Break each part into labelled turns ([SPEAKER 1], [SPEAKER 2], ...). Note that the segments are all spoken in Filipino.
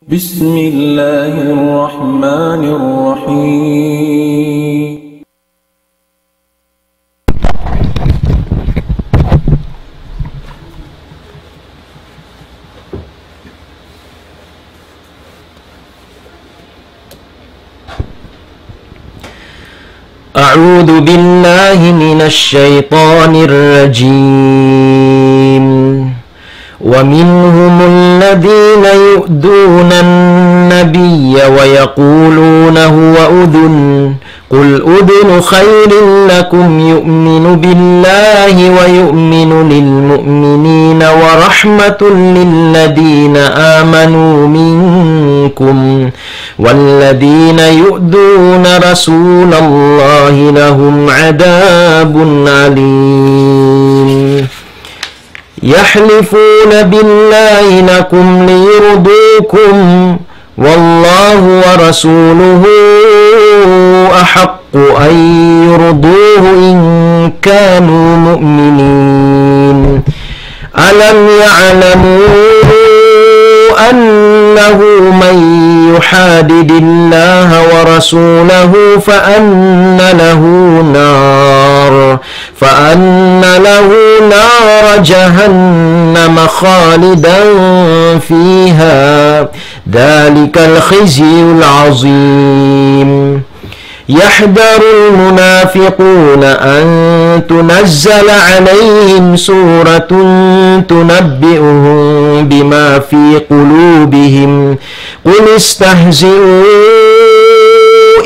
[SPEAKER 1] بسم الله الرحمن الرحيم
[SPEAKER 2] أعوذ بالله من الشيطان الرجيم ومنهم الذين يؤذون النبي ويقولون هو أذن قل أذن خير لكم يؤمن بالله ويؤمن للمؤمنين ورحمة للذين آمنوا منكم والذين يؤذون رسول الله لهم عذاب أليم يحلفون بالله لكم ليرضوكم والله ورسوله أحق أن يرضوه إن كانوا مؤمنين ألم يعلموا أنه من يحادد الله ورسوله فأن له نار جهنم خالدا فيها ذلك الخزي العظيم يحذر المنافقون أن تنزل عليهم سورة تنبئهم بما في قلوبهم قل استهزئوا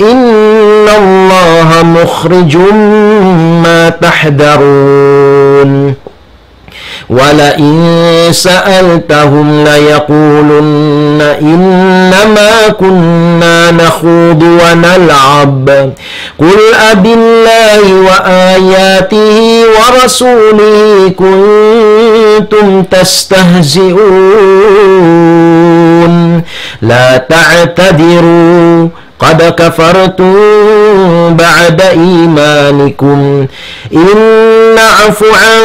[SPEAKER 2] إن الله مخرج ما تحذرون ولئن سألتهم ليقولن إنما كنا نخوض ونلعب قل أبالله وآياته ورسوله كنتم تستهزئون لا تعتذروا قد كفرتم بعد إيمانكم إن نعف عن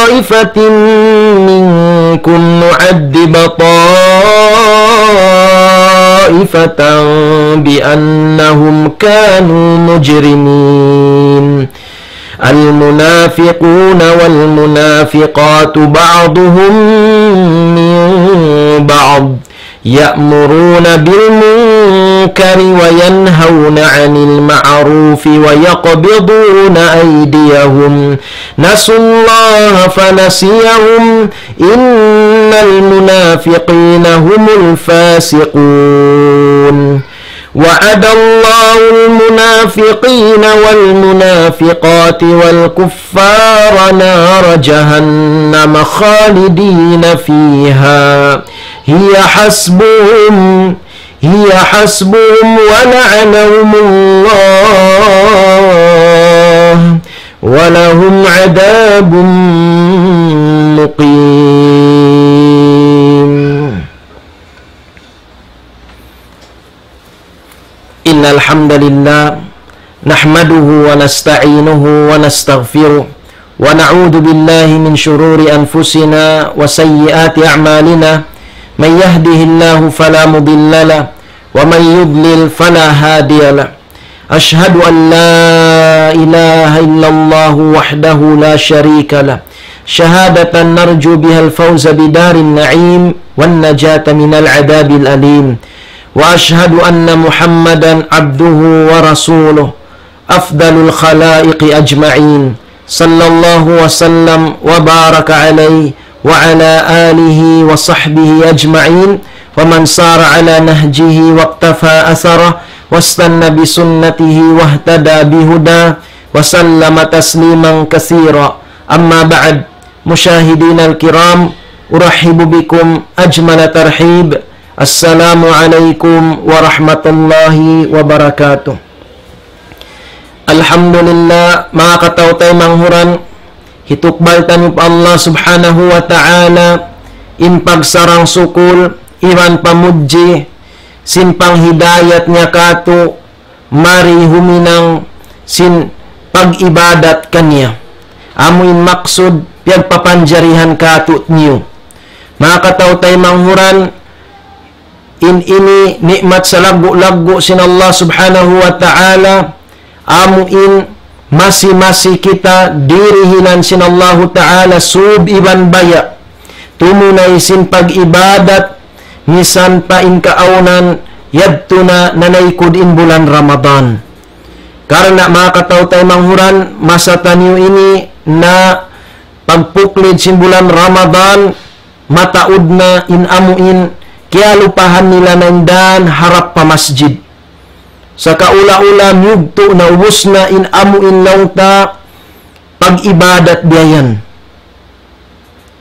[SPEAKER 2] طائفة منكم نعذب طائفة بأنهم كانوا مجرمين المنافقون والمنافقات بعضهم من بعض يأمرون بالمنكر وينهون عن المعروف ويقبضون أيديهم نسوا الله فنسيهم إن المنافقين هم الفاسقون وعد الله المنافقين والمنافقات والكفار نار جهنم خالدين فيها هي حسبهم ولعنهم الله ولهم عذاب مقيم إن الحمد لله نحمده ونستعينه ونستغفره ونعوذ بالله من شرور أنفسنا وسيئات أعمالنا من يهده الله فلا مضل له ومن يضلل فلا هادي له أشهد أن لا إله إلا الله وحده لا شريك له شهادة نرجو بها الفوز بدار النعيم والنجاة من العذاب الأليم وأشهد أن محمدا عبده ورسوله أفضل الخلائق أجمعين صلى الله وسلم وبارك عليه وعلى آله وصحبه أجمعين ومن سار على نهجه واقتفى أثره واستنى بسنته واهتدى بهداه وسلم تسليما كثيرا أما بعد مشاهدين الكرام أرحب بكم أجمل ترحيب السلام عليكم ورحمة الله وبركاته Alhamdulillah mga katautay manghuran hitukbal tanip Allah subhanahu wa ta'ala impag sarang sukul iwan pamudji simpang hidayat niya kato mari huminang sin pag-ibadat kanya. Amoy maksud piyagpapanjarihan katut niyo. Mga katawtay manghuran, ini nikmat sa lago-lago sin Allah subhanahu wa ta'ala, amuin masi-masi kita dirihinan sin Allah ta'ala sub iban baya, tumunay sin pag-ibadat, misan pa in kaaunan, yadto na nanaykod in bulan Ramadan. Karena mga katawtay manghuran, masataniw ini na pagpuklid sin bulan Ramadan, mataod na inamuin, kaya lupahan nila ng dan harap pa masjid. Sa kaula-ula, yugto na ubos na inamuin lang ta pag-ibadat biyayan.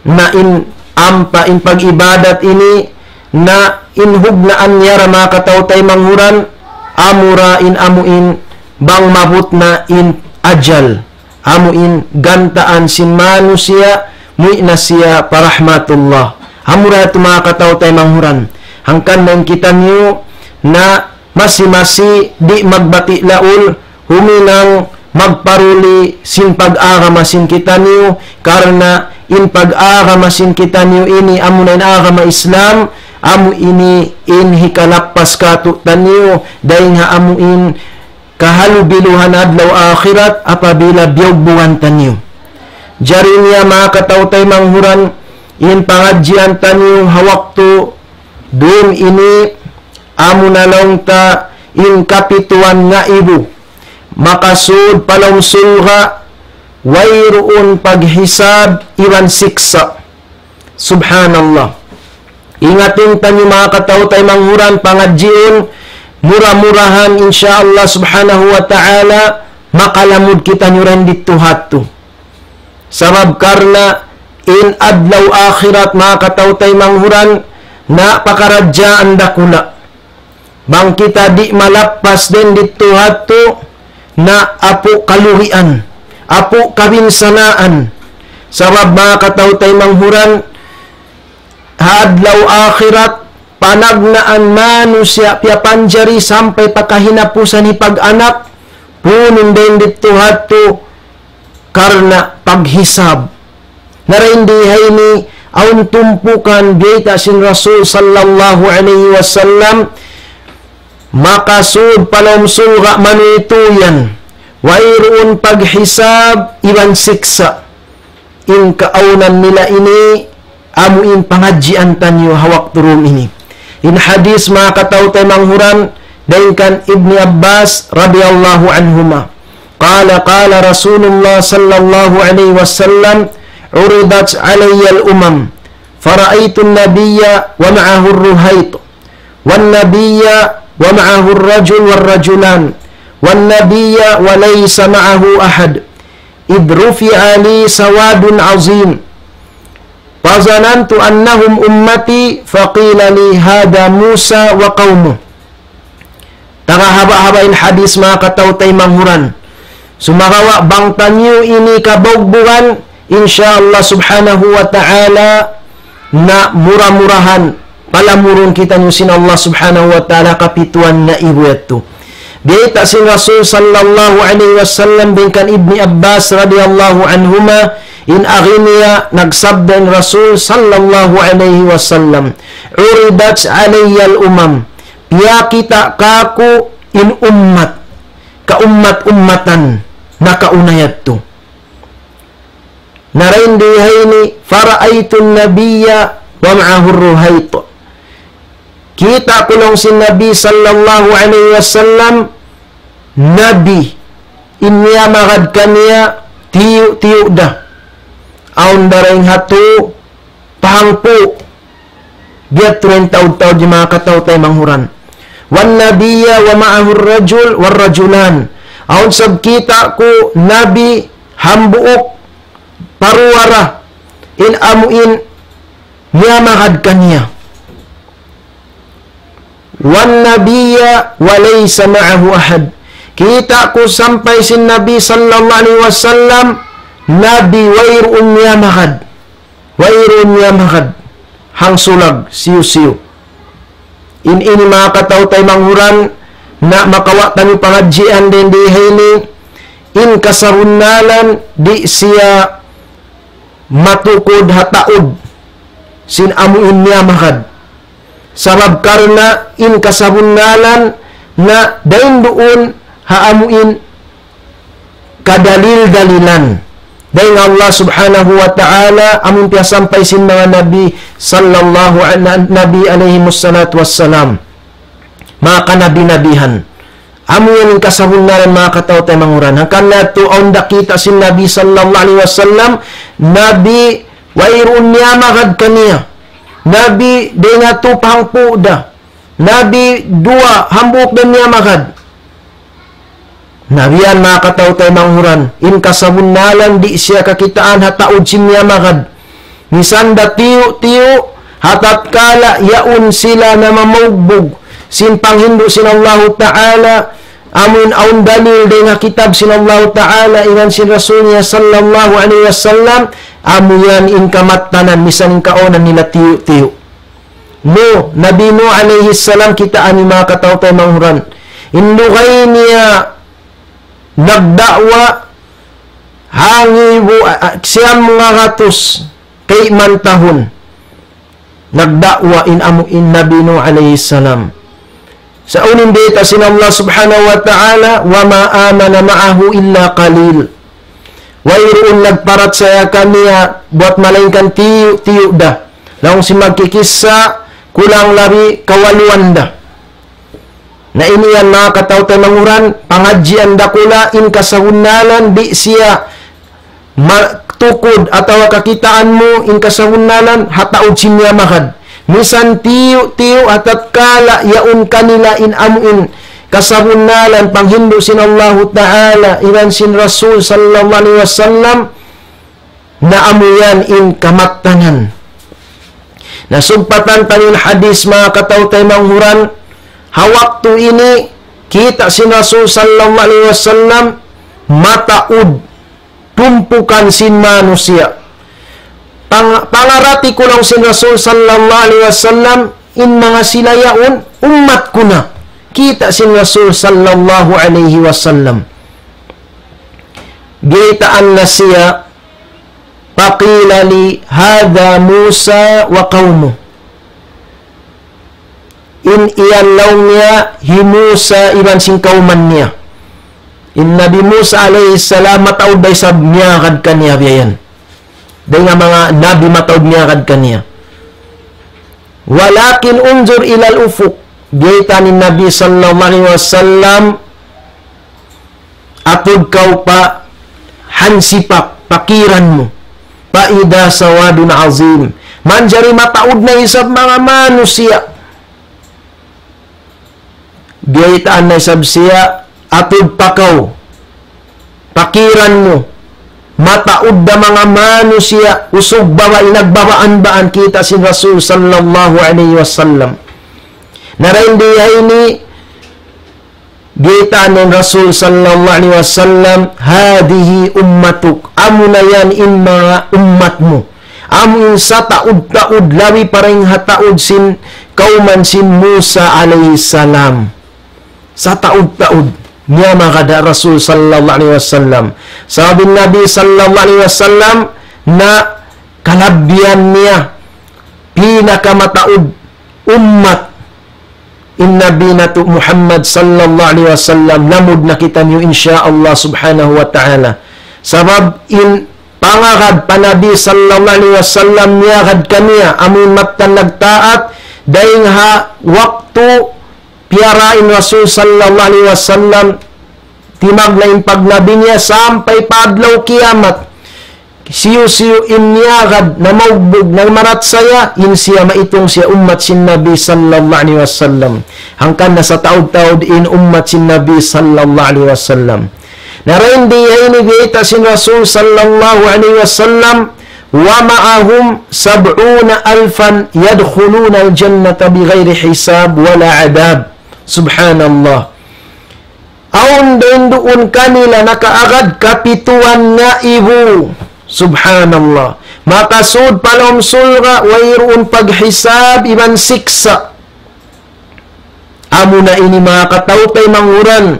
[SPEAKER 2] Na in pag-ibadat ini, na inhugnaan niya mga katawtay manghuran, amura inamuin, bang mabut na in ajal. Amuin gantaan sin manusia, muy na siya parahmatullah. Amura ito mga katawtay manghuran. Hangkan nang kita niyo na masi-masi di magbati laul, huminang magparuli sin pag-agamasin kita niyo, karena in pag-agamasin kita niyo ini amo na agama Islam, amo ini in hikalappas katutan niyo, dahil nga amo in kahalubiluhan adlaw akhirat apabila biyog buwan tanyo. Jari niya mga katawtay manghuran, in pangadjian tanyo hawakto, doon ini amo na lang ta in kapituan nga ibu, makasud palong sulga, wayroon paghisab iwan siksa. Subhanallah. Ingatin tanyo mga katawtay manghuran, pangadjion, mura-murahan insyaallah subhanahu wa ta'ala, makalamud kita nyo rin dito hato. Sabab karna in adlaw akhirat mga katawtay manghuran, na pakaradyaan dakula. Bang kita di malappas din dito hato, na apo kaluhian, apo kabinsanaan. Sabab mga katawtay manghuran, adlaw akhirat, panagnaan manusia pia panjari sampai pakahinapusan ni pag-anak, punin din dito hato karena paghisab. Narindihay ni aun tumpukan biyata sin Rasul sallallahu alaihi wasallam, makasud palom sulga manuituyan, wayroon paghisab iwan siksa. In kaaunan nila ini, amuin pangadjian tanyo hawak turum ini. In hadis mga katawtay manghuran, dahilkan Ibni Abbas radiyallahu anhuma, qala Rasulullah sallallahu alaihi wasallam, uridat alayya al-umam, fara'aytu an-nabiyya wa ma'ahu ar-ruhayt, wan-nabiyya wa ma'ahu ar-rajul war-rajulan, wan-nabiyya wa laysa ma'ahu ahad, idrufi'a li sawadun azim, fazanantu annahum ummati, faqila li hada Musa wa qawmuh. Haba-habain hadis mga katawtay manghuran, sumakawa bang tanyo ini kabogbuhan, insyaallah subhanahu wa ta'ala, na murah-murahan palamurun kita nyo sin Allah subhanahu wa ta'ala kapituan na ibuyato. Biyata sin Rasul sallallahu alaihi wasallam bingkan Ibni Abbas radiyallahu anhuma, in aghiniya nagsabda in Rasul sallallahu alaihi wasallam, uridat alayya al-umam, piya kita kaku in ummat, ka ummat-ummatan na kaunayat to. Narindihay ni fara'aytun nabiyya wa ma'ahu ruhayt, kita kulong si Nabi sallallahu alaihi wasallam, Nabi inya magad kaniya tiyo da, aun daring hatu pahangpo biat 30 taud di mga katawtay manghuran. Wan nabiyya wa ma'ahu rajul war rajulan, aun sab kita ko nabi hambuok paruwara, in amuin niya magad kaniya. Wan nabiyya wa laysa ma'ahu ahad, kita ko sampai sin Nabi sallallahu alaihi wasallam, Nabi wayroon niya magad, hang sulag siyo-siyo. In ini mga katawtay manghuran, na makawatan yung pangadjian din dihay ni, in kasarunalan di siya matukod hataod sin amuin niya makad. Sabab karna in kasabunnalan na dahin doon haamuin kadalil-dalilan. Dahil Allah subhanahu wa ta'ala amun piyasampay sin mga nabi nabi alaihi wassalatu wassalam. Mga kanabi-nabihan. Amun yung kasabunnalan mga kataw tayo manguran. Hangkan na ito ang dakita sin nabi sallallahu alaihi wasallam. Nabi wairun niya magad kaniya. Nabi di nga ito pangpo da. Nabi dua hambuk dan niya magad. Nabiyan mga kataw tayo manguran. In kasabunnalan di siya kakitaan hataod sin niya magad. Misan da tiyo hatat kala yaun sila na mamugbog. Sin panghindo sin Allah Ta'ala. Amun aun dalil din nga kitab sin Allah Ta'ala inan sin Rasul niya sallallahu alaihi wasallam amuyan in kamatanan misan kaonan nila tiyo. No, Nabi Nuh alaihi salam kitaan ni mga katawtay manghuran. Indugay niya nagdakwa hangibo siyam mga katos kay mantahon. Nagdakwa in Nabi Nuh alaihi salam. Sa unin dita sin Allah subhanahu wa ta'ala wa ma amana ma'ahu illa qalil. Wa irun nagparat saya kaniya buat malainkan tiyo da. Laong si magkikisa kulang labi kawaluan da. Na iniyan mga katawtay manguran pangadjian da kula in kasahunnalan di siya tukod atau kakitaan mo in kasahunnalan hataod siya makad. Misan tiyo atat kala yaun kanila in amuin kasabunnalan panghindo sin Allah Ta'ala ilan sin Rasul sallallahu alaihi wasallam na amuyan in kamatanan. Nasugpatan tanin hadis mga katawtay manghuran hawak tu ini kita sin Rasul sallallahu alaihi wasallam mataud tumpukan sin manusia. Pangarati ko lang sin Rasul sallallahu alaihi wasallam in mga silayaon umat ko na kita sin Rasul sallallahu alaihi wasallam gitaan na siya paqila li hadha Musa wa qawmu in iyan law niya hi Musa iban sin kauman niya in Nabi Musa alaihi salam mataud day sab niya kad kaniya biyan. Dahil nga mga nabi matawag niya kad kaniya. Walakin unzur ilal ufuk. Gayta ni Nabi sallallahu alaihi wasallam atod kau pa hansipak pakiran mo. Paida sawadun azim. Manjari mataod na isab mga manusia. Gaytaan na isab siya atod pa kau pakiran mo. Mataud da mga manusia usog bawa inagbawaan-baan kita si Rasul sallallahu alaihi wasallam. Naraindiya ini gitaan ng Rasul sallallahu alaihi wasallam hadihi ummatuk amuna yan in mga ummat mo. Amun sa taud-taud lawi parang hataud sin kauman sin Musa alaihi salam. Sa taud-taud niya mga Rasul sallallahu alaihi wasallam. Sabi Nabi sallallahu alaihi wasallam na kalabyan niya pinakamataud ummat in Nabi natu Muhammad sallallahu alaihi wasallam lamud na kita niyo insyaallah subhanahu wa ta'ala. Sabab in pangagad pa Nabi sallallahu alaihi wasallam niya kad kaniya amun matan nagtaat daing ha waktu piarain Rasul sallallahu alaihi wasallam timag na yung pagnabi niya sampai padlaw kiamat siyo inyagad na maugbog na marat saya in siya maitong siya ummat sin Nabi sallallahu alaihi wasallam hangkan na sa taud-taud in ummat sin Nabi sallallahu alaihi wasallam narain di ini giita sin Rasul sallallahu alaihi wasallam wa ma'ahum 70,000 yadkhuluna al-jannata bighairi hisab wala adab. Subhanallah. Aun doon kanila nakaagad kapituan nga ibu. Subhanallah. Makasud palom sulga wayroon paghisab iban siksa. Amo na ini mga katawtay manguran.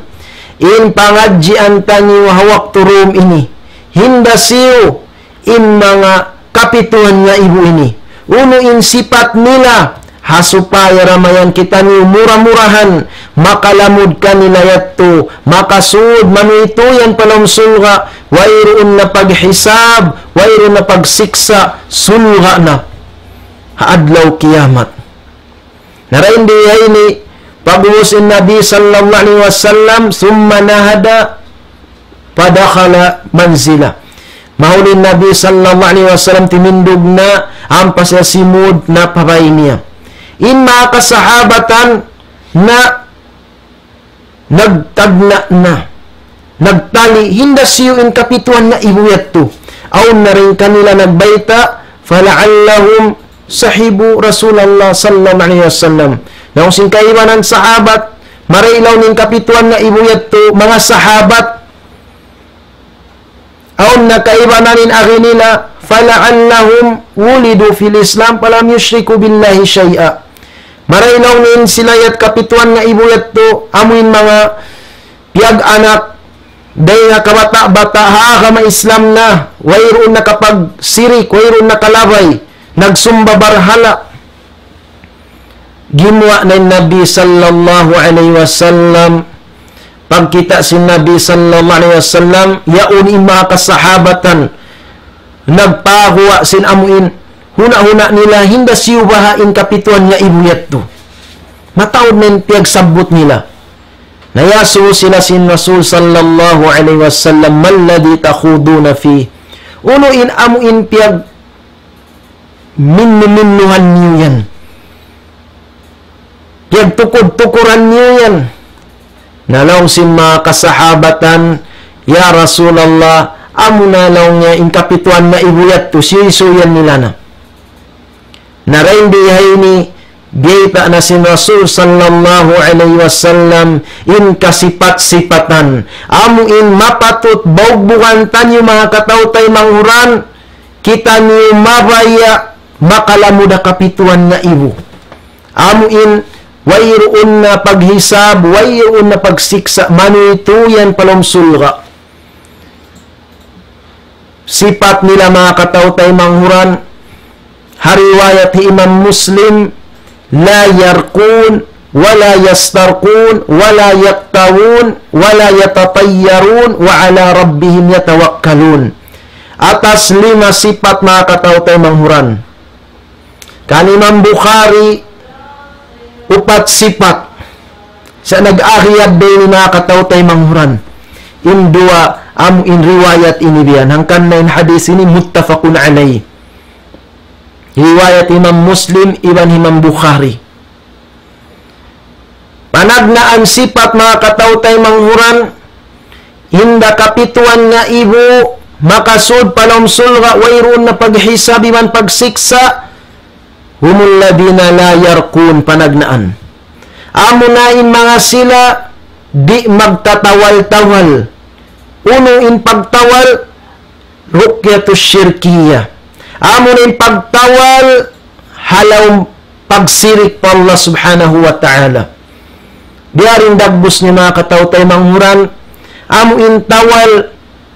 [SPEAKER 2] In pangadjian tangi hawak turum ini. Hinda siyo in mga kapituan nga ibu ini. Unuin sifat nila hasupaya ramayan kita ni murah-murahan makalamud ka nila yatto makasud manuituyan palong sulga wayroon na paghisab wayroon na pagsiksa sulga na haadlaw kiyamat. Narain diya ini pag-usin Nabi sallallahu alaihi wasallam summa nahada padakhala manzila. Mahulin Nabi sallallahu alaihi wasallam timindog na ang pasasimud na pabay niya. In mga kasahabatan na nagtagna na nagtali hinda siyo in kapituan na ibuyat to aun na rin kanila nagbayta fala'allahum sahibu Rasulullah sallallahu alaihi wasallam na kung singkaiwanan sahabat marailaw ning kapituan na ibuyat to mga sahabat aun na kaiwanan in agi nila fala'allahum wulidu fil Islam palam yushriku billahi syai'a. Marailaw nin silayat kapituan nga ibuyat to amuin mga piyag anak day nga kabata-bata ha ma-Islam na wayroon na kapag sirik wayroon na kalabay nagsumba barhala gimwa na Nabi sallallahu alaihi wasallam pagkita si Nabi sallallahu alaihi wasallam yaun mga kasahabatan nagpahuwa sin amuin huna-huna nila hinda siyo bahain kapituan nga ibuyat to. Mataod na piyag sabot nila. Nayaso sila sin Rasul sallallahu alaihi wasallam malladhi takhuduna fi. Unuin amuin piyag minnuhan niyo yan. Piyag tukod-tukuran niyo yan. Nalaw sin mga kasahabatan, ya Rasulallah, amo na law niya in kapituan na ibuyat to, siya nila na. Narain dihay ni gita na si Rasul sallallahu alaihi wasallam in kasipat-sipatan amo in mapatut baugbukan tanyo mga katawtay manghuran kita niyo mabaya makalamuda kapituan na ibu amo in wayroon na paghisab wayroon na pagsiksa manuituyan palomsulga sipat nila mga katawtay manghuran hariwayat Imam Muslim la yarkun wala yastarkun wala yaktawun wala yatatayyarun wa ala rabbihim yatawakkalun. Atas 5 sifat mga katawtay manghuran kan Imam Bukhari 4 sifat sa nag-ahiyad din mga katawtay manghuran in dua am in riwayat ini biyan hangkan na in hadis ini muttafaqun alayh riwayat Imam Muslim iban Imam Bukhari. Panagnaan sifat mga katawtay manghuran hinda kapituan nga ibu makasud palomsulga wayroon na paghisab iban pagsiksa humul ladina la yarkun panagnaan amo na in mga sila di magtatawal-tawal uno in pagtawal ruqyatus syirkiyah amo na pagtawal halaw pagsirik pa Allah subhanahu wa ta'ala. Diaring dagbus ni mga katawtay manghuran amo in tawal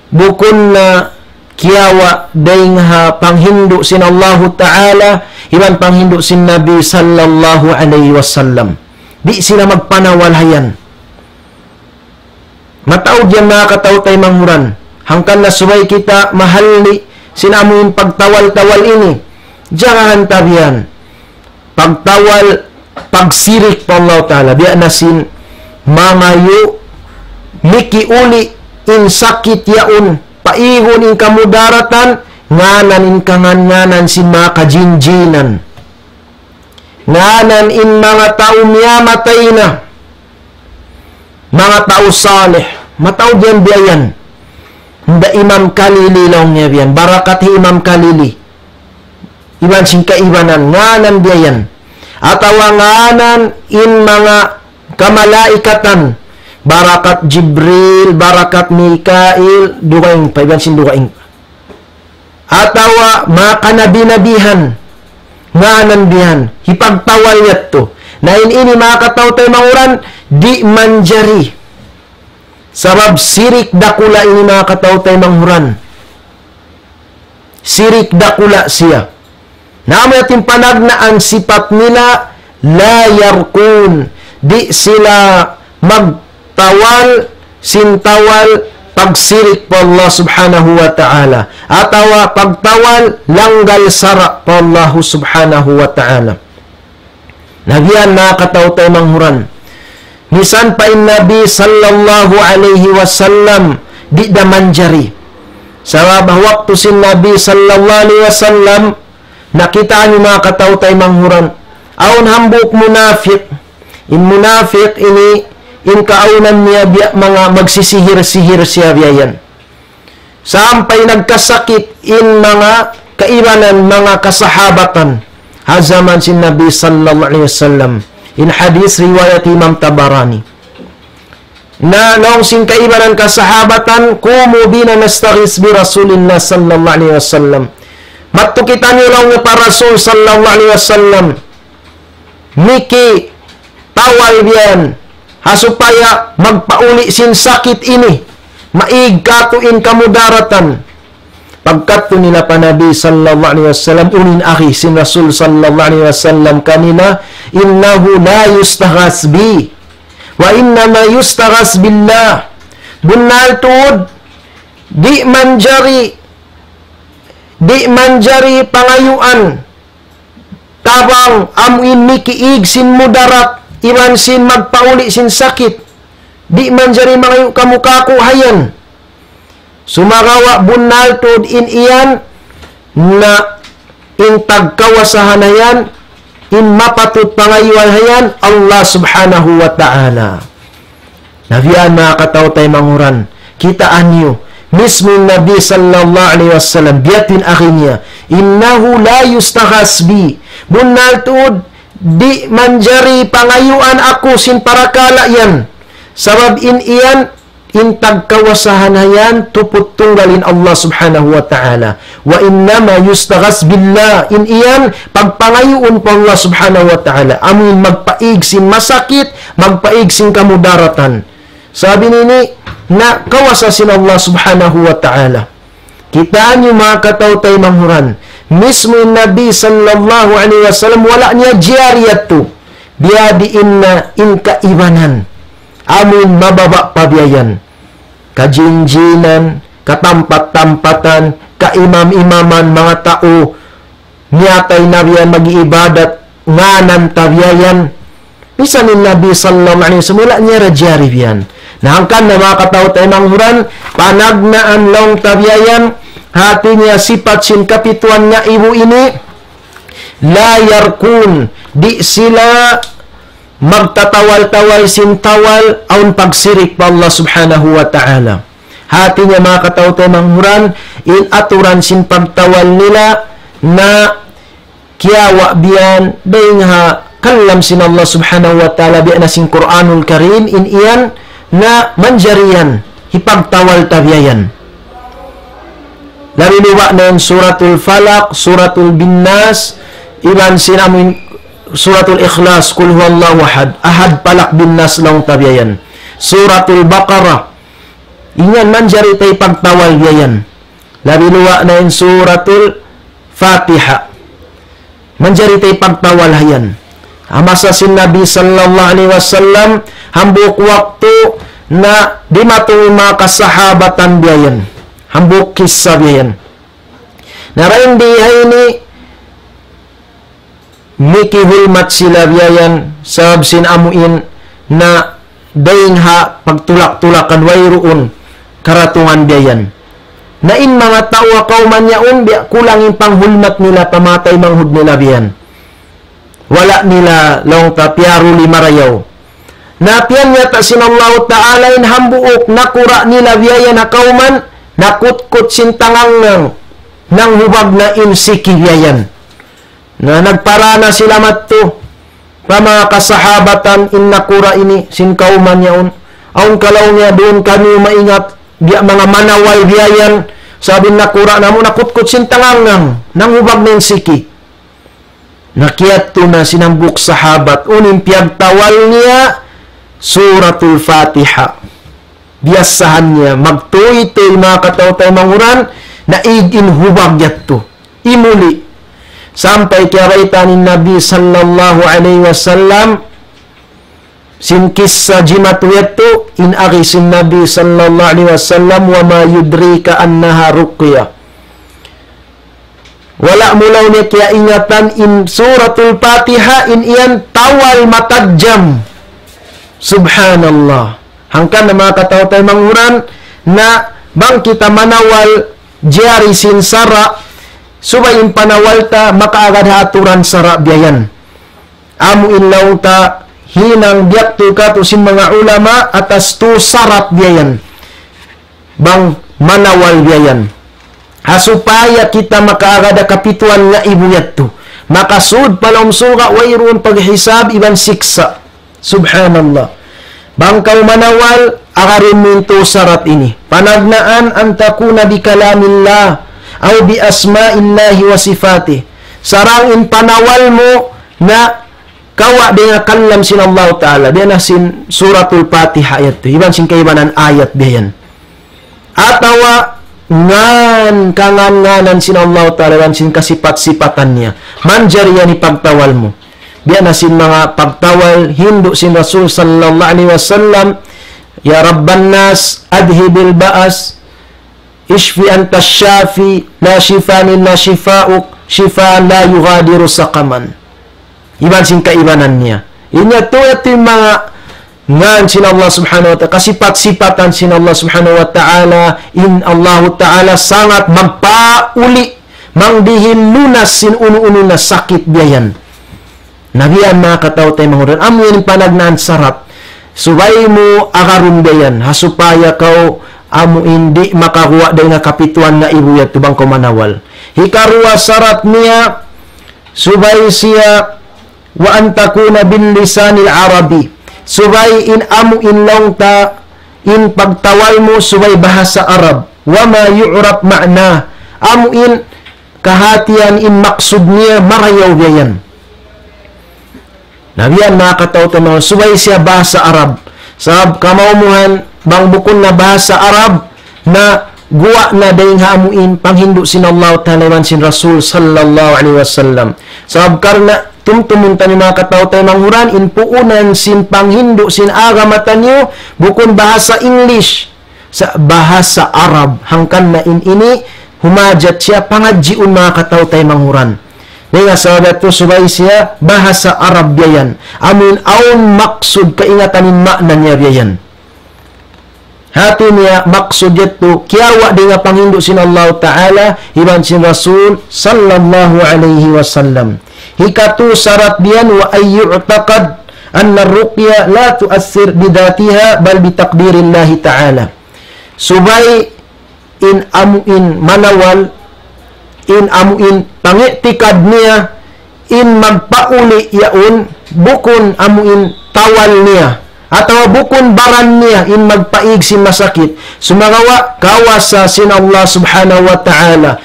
[SPEAKER 2] bukon na kiyawa dayng ha panghindo sin Allah ta'ala iban panghindo sin Nabi sallallahu alaihi wasallam di sila magpanawalhayan mataod yan mga katawtay manghuran hangkan na subay kita mahalli sinamuin pagtawal-tawal ini jangan tabihan pagtawal pagsirik pa Allah ta'ala biya nasin mangayo mikiuli in sakit yaun paihon in kamudaratan nganan in kangan-nganan sin mga kajinjinan nganan in mga tao miyamatay na mga tao salih mataw diyan biyan da Imam Khalili lang niya biyan barakat Imam Khalili iban sing kaibanan nganan biyan atawa nganan in mga kamalaikatan barakat Jibril barakat Mikail duwaing paiban sin duwaing atawa mga kanabi-nabihan nganan biyan hipagtawal yatto na ini mga katawtay manguran di manjari sabab sirik dakula ini mga katawtay manghuran sirik dakula siya Naman natin panagnaan sifat nila, la yarkun, di sila magtawal, sintawal, pagsirik po Allah subhanahu wa ta'ala. Atawa pagtawal, langgal sara po Allah subhanahu wa ta'ala. Nagyan na kataw tayo manghuran. Misan pa in Nabi sallallahu alaihi wasallam di da manjari. Sa waktu sin Nabi sallallahu alaihi wasallam, nakita niyo mga kataw tayo manghuran. Aun hambuk munafik. In munafik ini, in kaunan niya biya, mga magsisihir-sihir siya biyayan. Sampai nagkasakit in mga kaibanan, mga kasahabatan. Hazaman sin Nabi sallallahu alaihi wasallam. In hadis riwayat Imam Tabarani. Na noong sing kaibanan kasahabatan, kumu bina nastaghis bi Rasulillah sallallahu alaihi wasallam. Matukitan niyo lang ni para Rasul sallallahu alaihi wasallam. Miki tawal biyan hasupaya magpauli sin sakit ini, maig katuin kamudaratan. Pagkatu nila pa Nabi sallallahu alaihi wasallam, unin akhi sin Rasul sallallahu alaihi wasallam kanina, innahu la yustaghas bi wa innama yustaghas billah. Bunal tuod di manjari pangayuan tabang amuin mikiig sin mudarat, iwan sin magpauli sin sakit, di manjari mangayu kamukaku hayan. Sumagawa bunal tod in iyan na in tagkawasahan hayan, in mapatut pangayuan hayan Allah subhanahu wa ta'ala. Nabiyan mga kataw tayo manguran, kitaan niyo mismo Nabi sallallahu alaihi wasallam biyatin akhinya, innahu la yustaghas bi, bunal tod di manjari pangayuan ako sin parakala yan, sabab in iyan in tagkawasahan hayan tuput tunggalin Allah subhanahu wa ta'ala. Wa innama yustaghas billah, in iyan pagpangayuon po Allah subhanahu wa ta'ala, amin magpaig sin masakit, magpaig sin kamudaratan. Sabi nini na kawasa sin Allah subhanahu wa ta'ala. Kitaan niyo mga kataw tayo manghuran, mismo Nabi sallallahu alaihi wasallam wala niya jariyat to biyadiin na in kaibanan, amin mababa pabiyayan, kajinjinan, katampat-tampatan, kaimam-imaman mga tao niyatay nabiyan mag-iibadat nganan tabiyayan. Bisa ni Nabi sallallahu alaihi wasallam wala niya rajari biyan. Nahangkan na mga kataw tayo manghuran, panagnaan long tabiyayan, hati niya sifat sin kapituan nga ibu ini, la yarkun, di sila magtatawal-tawal sin tawal aun pagsirik pa Allah subhanahu wa ta'ala. Hati niya mga kataw tayo manghuran, in aturan sin pagtawal nila na kiyawa biyan, dahil nga kalam sin Allah subhanahu wa ta'ala biyan na sin Quranul Karim, in iyan na manjariyan, hipagtawal tabiyayan. Lariliwa na yung suratul Falaq, suratul Binnas, iban sinamin suratul Ikhlas, kul huwallahu ahad, ahad palak binnas lang tabiyayan. Suratul Baqarah, inyan manjari tay pagtawal yayan. Lariliwa na yung suratul Fatiha, manjari tay pagtawal hayan. Amasa sin Nabi sallallahu alaihi wasallam hambuk waktu na di matong mga kasahabatan biyayan, hambuk kisah biyayan. Narayin dihay ni miki hulmat sila biyayan sabab sin amuin na daing ha pagtulak-tulakan wayroon karatungan biyayan. Na in mga tao kauman yaon biya kulangin panghulmat nila pamatay manghud nila biyan. Wala nila long tapyaru limarayaw. Napian yata sinallahu ta'ala in hambuok nakura nila biyayan na kauman, nakutkot sintangang nang hubag na insiki biyayan. Na nagparana sila matto pa mga kasahabatan in nakura ini sin kauman yaon. Aun kalaw niya doon kami maingat biya mga manaway biyayan, sabi nakura na mo nakutkot sintangang nang hubag na insiki. Nakiyat to na sinambuk sahabat, unin piyagtawal niya suratul Fatiha. Biyasahan niya, magtuy-tuy mga kataw tayo manguran, na igin hubag yat to. Imuli. Sampai kiarita ni Nabi sallallahu alaihi wasallam sin kisah jimat itu in arisin Nabi sallallahu alaihi wasallam wa ma yudrika annaha ruqyah. Wala mulaw niya kaya ingatan in suratul Fatihah in iyan tawal matajam. Subhanallah. Hangkan na mga kataw-tay manguran na bang kita manawal jari sin sara subayin panawal ta makaagad haturan sara biyayan. Amu inlaw ta hinang biyak tu ka to sin mga ulama atas tu sarat biyayan. Bang manawal biyayan. Supaya kita makaagad kapituan nga ibuyat tu. Makasud palom suga wayroon paghisab iban siksa. Subhanallah. Bangkaw manawal agarin minto sarat ini. Panagnaan ang takuna bi kalamillah aw bi asma'illahi wa sifatih. Sarangin panawal mo na kawa dengan kalam sin Allah Ta'ala. Biyan sin suratul Fatihah ayat tu. Iban sin kaibanan ayat biyan. Atawa ngan kangan-nganan sin Allah Ta'ala dan sin kasipat-sipatannya. Manjariya ni pagtawal mo. Biyan sin mga pagtawal hindu sin Rasul sallallahu alaihi wasallam. Ya Rabban nas adhibil ba'as ishfi anta syafi la shifan illa shifa'uk shifaan la yughadiru saqaman. Iban sin kaibanannya. Inya to yung mga ngan sin Allah subhanahu wa ta'ala kasipat-sipatan sin Allah subhanahu wa ta'ala in Allah ta'ala sangat magpauli mangdihin lunas sin unu-unu na sakit biyan. Nabiyan mga kataw tayo manguran amin panagnaan sarat subay mo akarun biyan hasupaya kau amu hindi makakuha dahil nga kapituan na ibuyat tubang kumanawal. Hikaruwa sarat niya subay siya wa antakuna bin lisanil arabi. Subay in amu inlong ta in pagtawal mo subay bahasa Arab. Wa ma yu'rab ma'na. Amu in kahatian in maksud niya marayaw biyan. Nabiyan mga katawtan mga subay siya bahasa Arab. Sab kamaumuhan bang bukon na bahasa Arab na guwa na dahil hamuin panghindu sin Allah Ta'ala sin Rasul sallallahu alaihi wasallam. Sab karna tumtumunta ni mga katawtay manghuran in puunan sin panghindu sin agamatan niyo bukon bahasa English sa bahasa Arab hangkan na in ini humajat siya pangadjiun mga katawtay manghuran. Nga sahabat to subay siya bahasa Arab biyan. Amin aun maksud kaingatanin makna niya biyan. Hati niya maksud ito kiawa di nga panghindu sin Allah Ta'ala iban sin Rasul sallallahu alaihi wasallam. Hikatu sarat biyan wa ayyu'taqad anna ruqya la tuassir bidatiha bal bitaqdirillahi Ta'ala. Subay in amuin manawal in amuin pangiktikad niya in magpauli yaun bukon amuin tawal niya atau bukon baran niya in magpaig sin masakit sumagawa kawasa sin Allah subhanahu wa ta'ala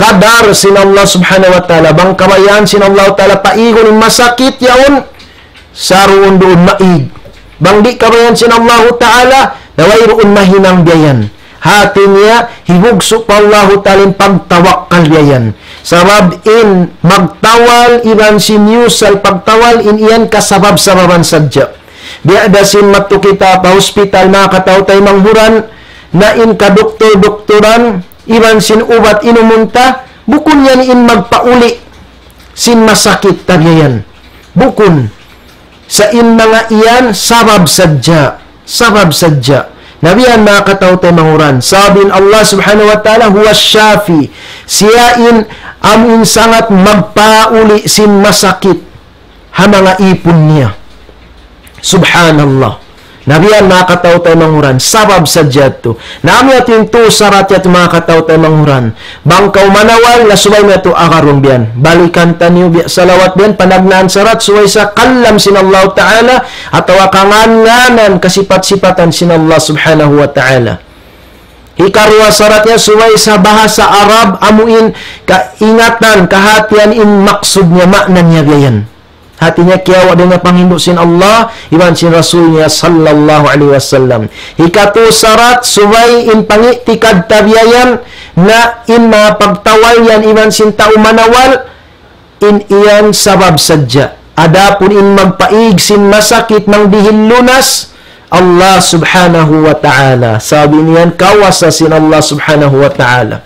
[SPEAKER 2] kadar sin Allah subhanahu wa ta'ala bang kabayan sin Allah ta'ala paigon in masakit yaun saruon doon maig bang di kabayan sin Allah ta'ala nawayroon mahinang biyayan hati niya hibugso pa Allah Ta'ala pagtawakkal biyayan. Sabab in magtawal iban sinusal pagtawal in iyan kasabab-sababan sadya. Biada sin matu kita pa hospital mga katawtay manghuran na in kadoktor-doktoran iban sin ubat inumunta bukun yan in magpauli sin masakit tabiyan. Bukun sa in mga iyan sabab sadya. Sabab sadya. Nabiyan mga katawtay manguran. Sabin Allah subhanahu wa ta'ala huwa syafi. Siyain amin sangat magpauli sin masakit ha mga ipon niya. Subhanallah. Nabiyan mga katawtay manguran. Sabab sa dyato. Nami atin to sarat yato mga katawtay manguran. Bangkaw manawal na subay na ito akarong biyan. Balikan tanyo salawat biyan. Panagnaan sarat subay sa kalam sin Allah Ta'ala. At awakanganan kasipat-sipatan sin Allah subhanahu wa ta'ala. Ikarwa saratnya subay sa bahasa Arab. Amuin kaingatan, kahatian in maksud niya, makna niya biyan. Hatinya kiawa dengan panghindu sin Allah iban sin Rasulnya sallallahu alaihi wasallam. Hikatu sarat subay in pangiktikad tabiayan na in pagtawal yan iban sin tao manawal in iyan sabab sadya. Adapun in magpaig sin masakit ng dihil lunas, Allah subhanahu wa ta'ala. Sabi niyan, kawasa sin Allah subhanahu wa ta'ala.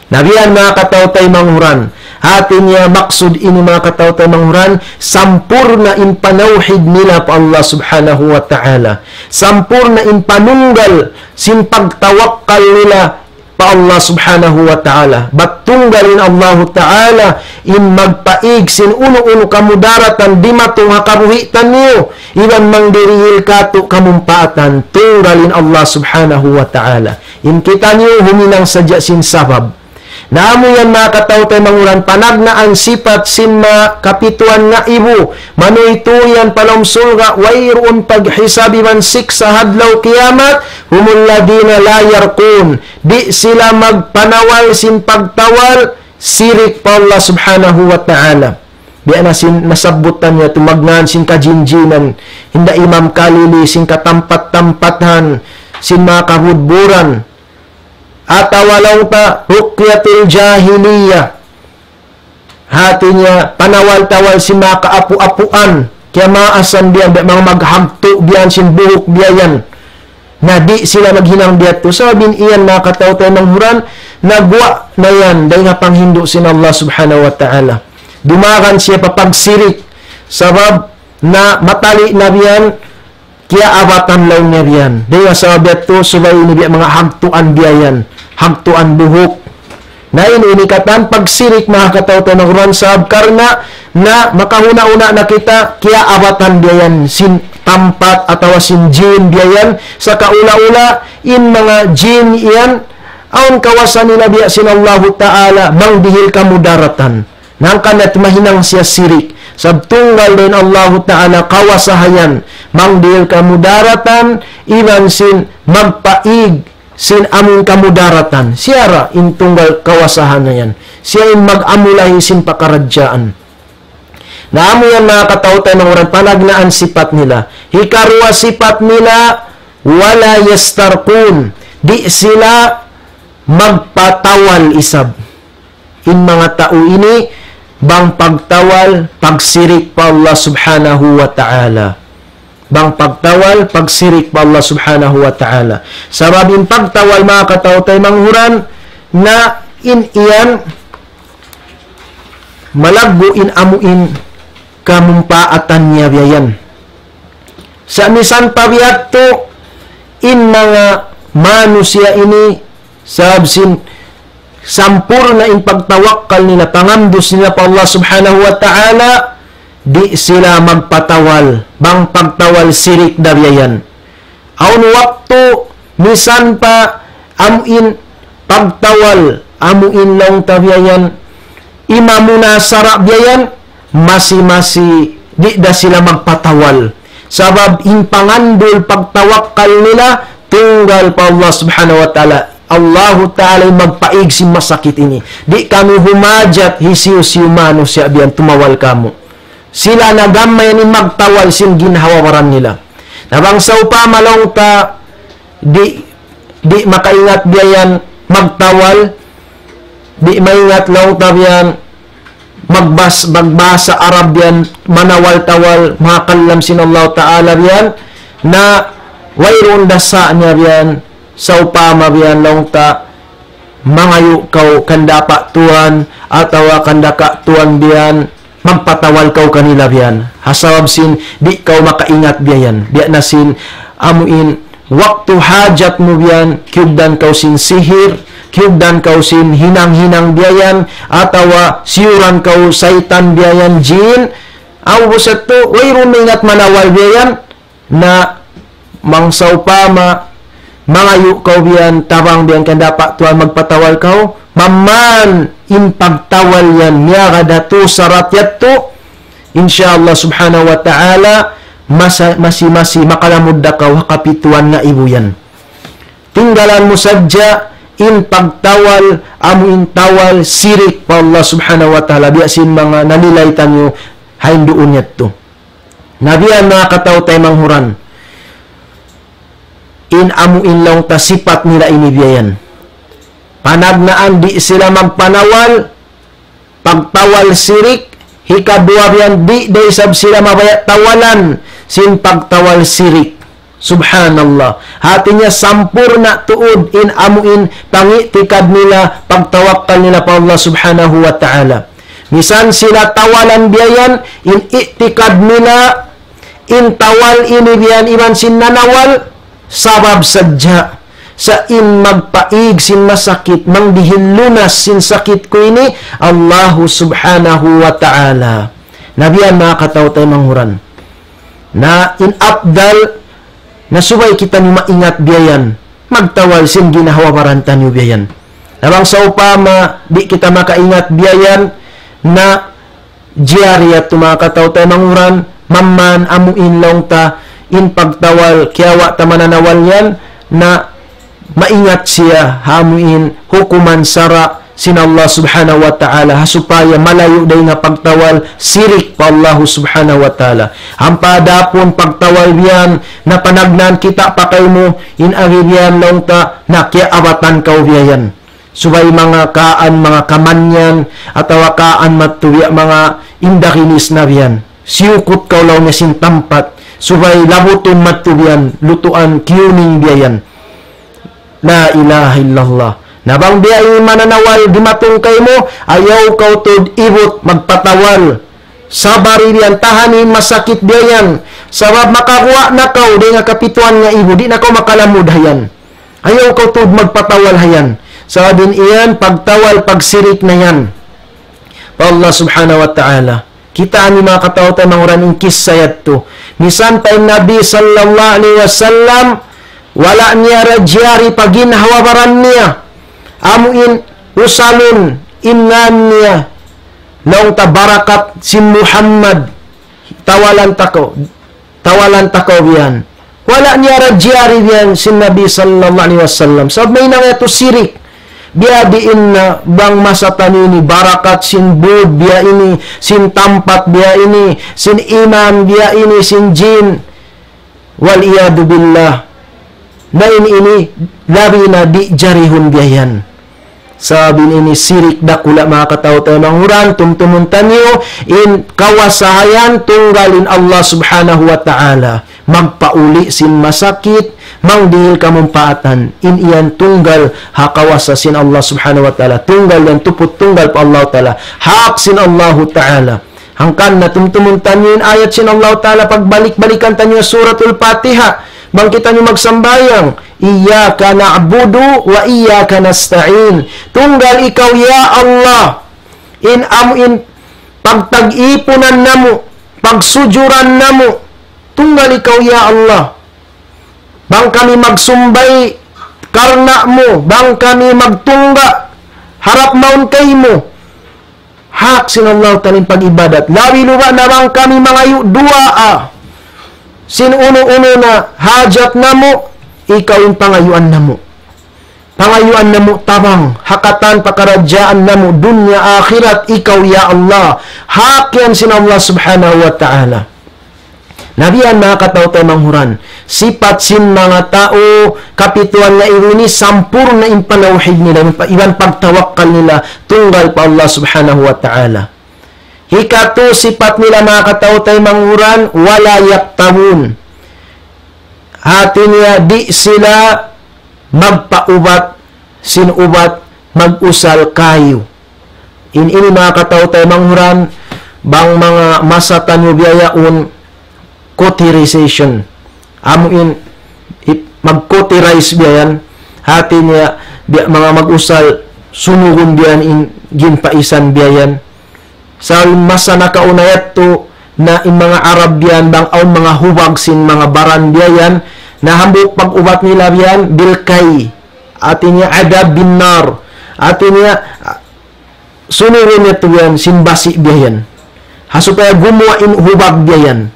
[SPEAKER 2] Nabiyan mga katawtay manghuran, atin niya maksud ini mga katawtay manghuran, sampurna in panawhid nila pa Allah subhanahu wa ta'ala. Sampurna in panunggal sin pagtawakkal nila pa Allah subhanahu wa ta'ala. Batunggalin Allah ta'ala in magpaig sin uno-uno kamudaratan di matong hakabuhitan niyo. Iwan mangdirihil kato kamumpaatan. Tunggalin Allah subhanahu wa ta'ala. In kita niyo huminang sadya sin sabab. Naamo yan mga katawtay manguran, panagnaan sipat sin kapituan nga ibu, manoy tuyan palomsul nga, wayroon paghisabi man sa hadlaw kiyamat, humul ladina la yarkun, di sila magpanawal sin pagtawal, sirik pa Allah subhanahu wa ta'ala. Di na sin nasabutan niya, tumagnan sin kajinjinan, hinda imam kalili, sin katampat-tampatan, sin mga kahudburan, at walaw ta rukyatil jahiliya. Hati niya, panawal-tawal si mga kaapu-apuan, kaya maasan biyan, mga maghagto biyan, sin buhok biyan, na di sila maghinang biyan to. Sabin iyan mga katawtay ng huran, nagwa na yan, dahil nga panghindo sin Allah subhanahu wa ta'ala. Dumakan siya papagsirik, sabab na matali na biyan, kaya abatan law niya biyan. Dahil nga sabab to, subay ni biyan, mga hagtuan biyan, hagtuan buhok. Na inikatan pagsirik mga katawtay ng Quran sab karna na makahuna-una na kita kaya abatan biyan sin tampat atawa sin jin biyan sa kaula-ula in mga jin iyan aun kawasan nila biya sin Allah ta'ala mangdihil kamudaratan nang kanat mahinang siya sirik sabtunggal din Allah ta'ala kawasahayan mangdihil kamudaratan iban sin magpaig sin aming kamudaratan. Siyara intunggal kawasahan na yan. Siya yung mag-amulahi sin pakaradyaan. Naamo yan mga katawtay ng oran, panagnaan sipat nila. Hikarwa sipat nila, wala yastarkun. Di sila magpatawal isab. In mga tao ini, bang pagtawal, pagsirik pa Allah subhanahu wa ta'ala. Bang pagtawal, pagsirik pa Allah subhanahu wa ta'ala. Sababin pagtawal mga katawtay manghuran na in iyan malagbo in amuin kamumpaatan niya biyan. Sa misan pabiyat to in mga manusia ini sabsin sampur na in pagtawakkal nila pangandos nila pa Allah subhanahu wa ta'ala di sila magpatawal bang pagtawal sirik dabiyan aun waktu misan pa amuin pagtawal amuin lang tabiyan imamuna sarap biyan masi di da sila magpatawal sabab in pangandol pagtawakkal nila tunggal pa Allah subhanahu wa ta'ala Allah ta'ala magpaig si masakit ini di kami humajat hisiu-siu mano siya biyan tumawal kamo. Sila nagamay ni magtawal sin ginhawaran nila. Nabangsaw pa malong ta di makaingat biyan magtawal, di maingat long ta biyan magbasa Arab biyan manawal-tawal makakallam sin Allah ta'ala biyan na wayron dasa niya biyan saw pa mabiyan long ta mangayo kaw kandapa tuan atawa kandaka tuan biyan magpatawal kaw kanila biyan. Hasawab sin, di kaw makaingat biyan. Di na sin, amuin, waktu hajat mo biyan, kyugdan kaw sin sihir, kyugdan kaw sin hinang-hinang biyan, atawa siyuran kaw saitan biyan, jin. Aw busat to, wayron ingat manawal biyan, na mangsaw pa mangayo kaw biyan, tabang biyan kandapa tuan magpatawal kaw, maman in pagtawal yan niya kadatu sarat yatto insyaallah subhanahu wa ta'ala masi makalamud da kaw kapituan nga ibu yan tinggalan mo sadya in pagtawal amu in tawal sirik pa Allah subhanahu wa ta'ala biasin mga nalilaytan nyo haindoon yatto nabiyan mga katawtay manghuran in amu in lang ta sipat nila inibiyayan panagnaan di sila magpanawal pagtawal sirik Ikadua biyan, di day sab sila mabaya tawalan sin pagtawal sirik. Subhanallah. Hati niya sampur na tuod in amuin pangitikad nila pagtawakkal nila pa Allah subhanahu wa ta'ala. Misan sila tawalan biyan in itikad nila in tawal ini biyan iman sin nanawal sabab sadya sa in magpaig sin masakit mangdihin lunas sin sakit ko ini Allahu subhanahu wa ta'ala. Nabiyan mga katawtay manghuran na in abdal na subay kita ni maingat biyayan magtawal sin ginahawabarantan nyo biyayan. Nabang sa upama di kita makaingat biyayan na jiyari at mga katawtay manghuran mamman amuin long ta in pagtawal kiyawa ta mananawal yan na maingat siya hamuin hukuman sara sin Allah subhanahu wa ta'ala hasupaya malayo day nga pagtawal sirik pa Allah subhanahu wa ta'ala. Hampadapon pagtawal biyan na panagnan kita pa kay mo in agibyan long ta na kiaabatan kaw biyan. Subay mga kaan mga kamanyan atawa kaan matuya mga indakinis na biyan. Siyukot kaw law na sintampat subay labuton matuyan lutuan kiyuning biyan. La ilaha illallah. Nabang biya mananawal dimatong kay mo, ayaw kaw tod ibot magpatawal. Sabari diyan tahanin masakit biyan. Sabab makakuha na kaw di nga kapituan nga ibo, di na kaw makalamud hayan. Ayaw kaw tod magpatawal hayan. Sababin iyan pagtawal pagsirik na yan. Pa Allah subhanahu wa ta'ala. Kita ani mga katawtay manguran kisayat to. Misan tay Nabi sallallahu alaihi wasallam wala niya rajyari paginhawabaran niya. Amuin usalun innan niya long tabarakat si Muhammad tawalan takaw biyan. Wala niya rajyari biyan si Nabi sallallahu alaihi wasallam. So may nang ito sirik. Biya diin na bang masatan ini barakat sin bud biya ini sin tampat biya ini sin imam biya ini sin jin wal iyadu billah. Na ini labi na di jarihun biyayan. Sabi ini sirik dakula mga katawtay manghuran tumtumuntan nyo in kawasahayan tunggalin Allah subhanahu wa ta'ala. Magpauli sin masakit mangdihil kamumpaatan in iyan tunggal hakawasa sin Allah subhanahu wa ta'ala. Tunggal yan tuput tunggal pa Allah ta'ala. Hak sin Allah ta'ala. Hangkan na tumtumuntan nyo in ayat sin Allah ta'ala pagbalik-balikan tanyo suratul Fatiha. Bang kita nyo magsambayang, Iyyaka na'budu wa iyyaka nasta'in. Tunggal ikaw ya Allah. In pagtag-ipunan namo, pagsujuran namo. Tunggal ikaw ya Allah. Bang kami magsumbay karna mo, bang kami magtungga harap maun kay mo. Hak sinallahu talim pag-ibadat. Labi lupa na bang kami mangayu dua sinuno-uno na hajat namo, ikaw yung pangayuan namo. Pangayuan namo tabang, hakatan pakaradyaan namo, dunya akhirat, ikaw ya Allah. Hakyan sin Allah subhanahu wa ta'ala. Nabiyan mga katawtay manghuran, sipat sin mga tao, kapituan na ini, sampur na impanawhid nila, iban pagtawakkal nila, tunggal pa Allah subhanahu wa ta'ala. Hikato sipat nila mga katawtay manghuran, wala yaktamun. Hati niya di sila magpaubat, sinubat, mag-usal kayo. Ini mga katawtay manghuran, bang mga masatan yung biyayaon, cauterization. Amuin, mag-cauterize biyan, hati niya, mga mag-usal, sunugun biyan, ginpaisan biyan. Sa masa nakaunayat to na in mga Arab yan bang aw mga hubag sin mga baran biyan na hambuk pag-ubat nila biyan bilkay atin niya adab bin nar atin niya sunurin niya to yan sin basi biyan hasupaya gumawa in hubag biyan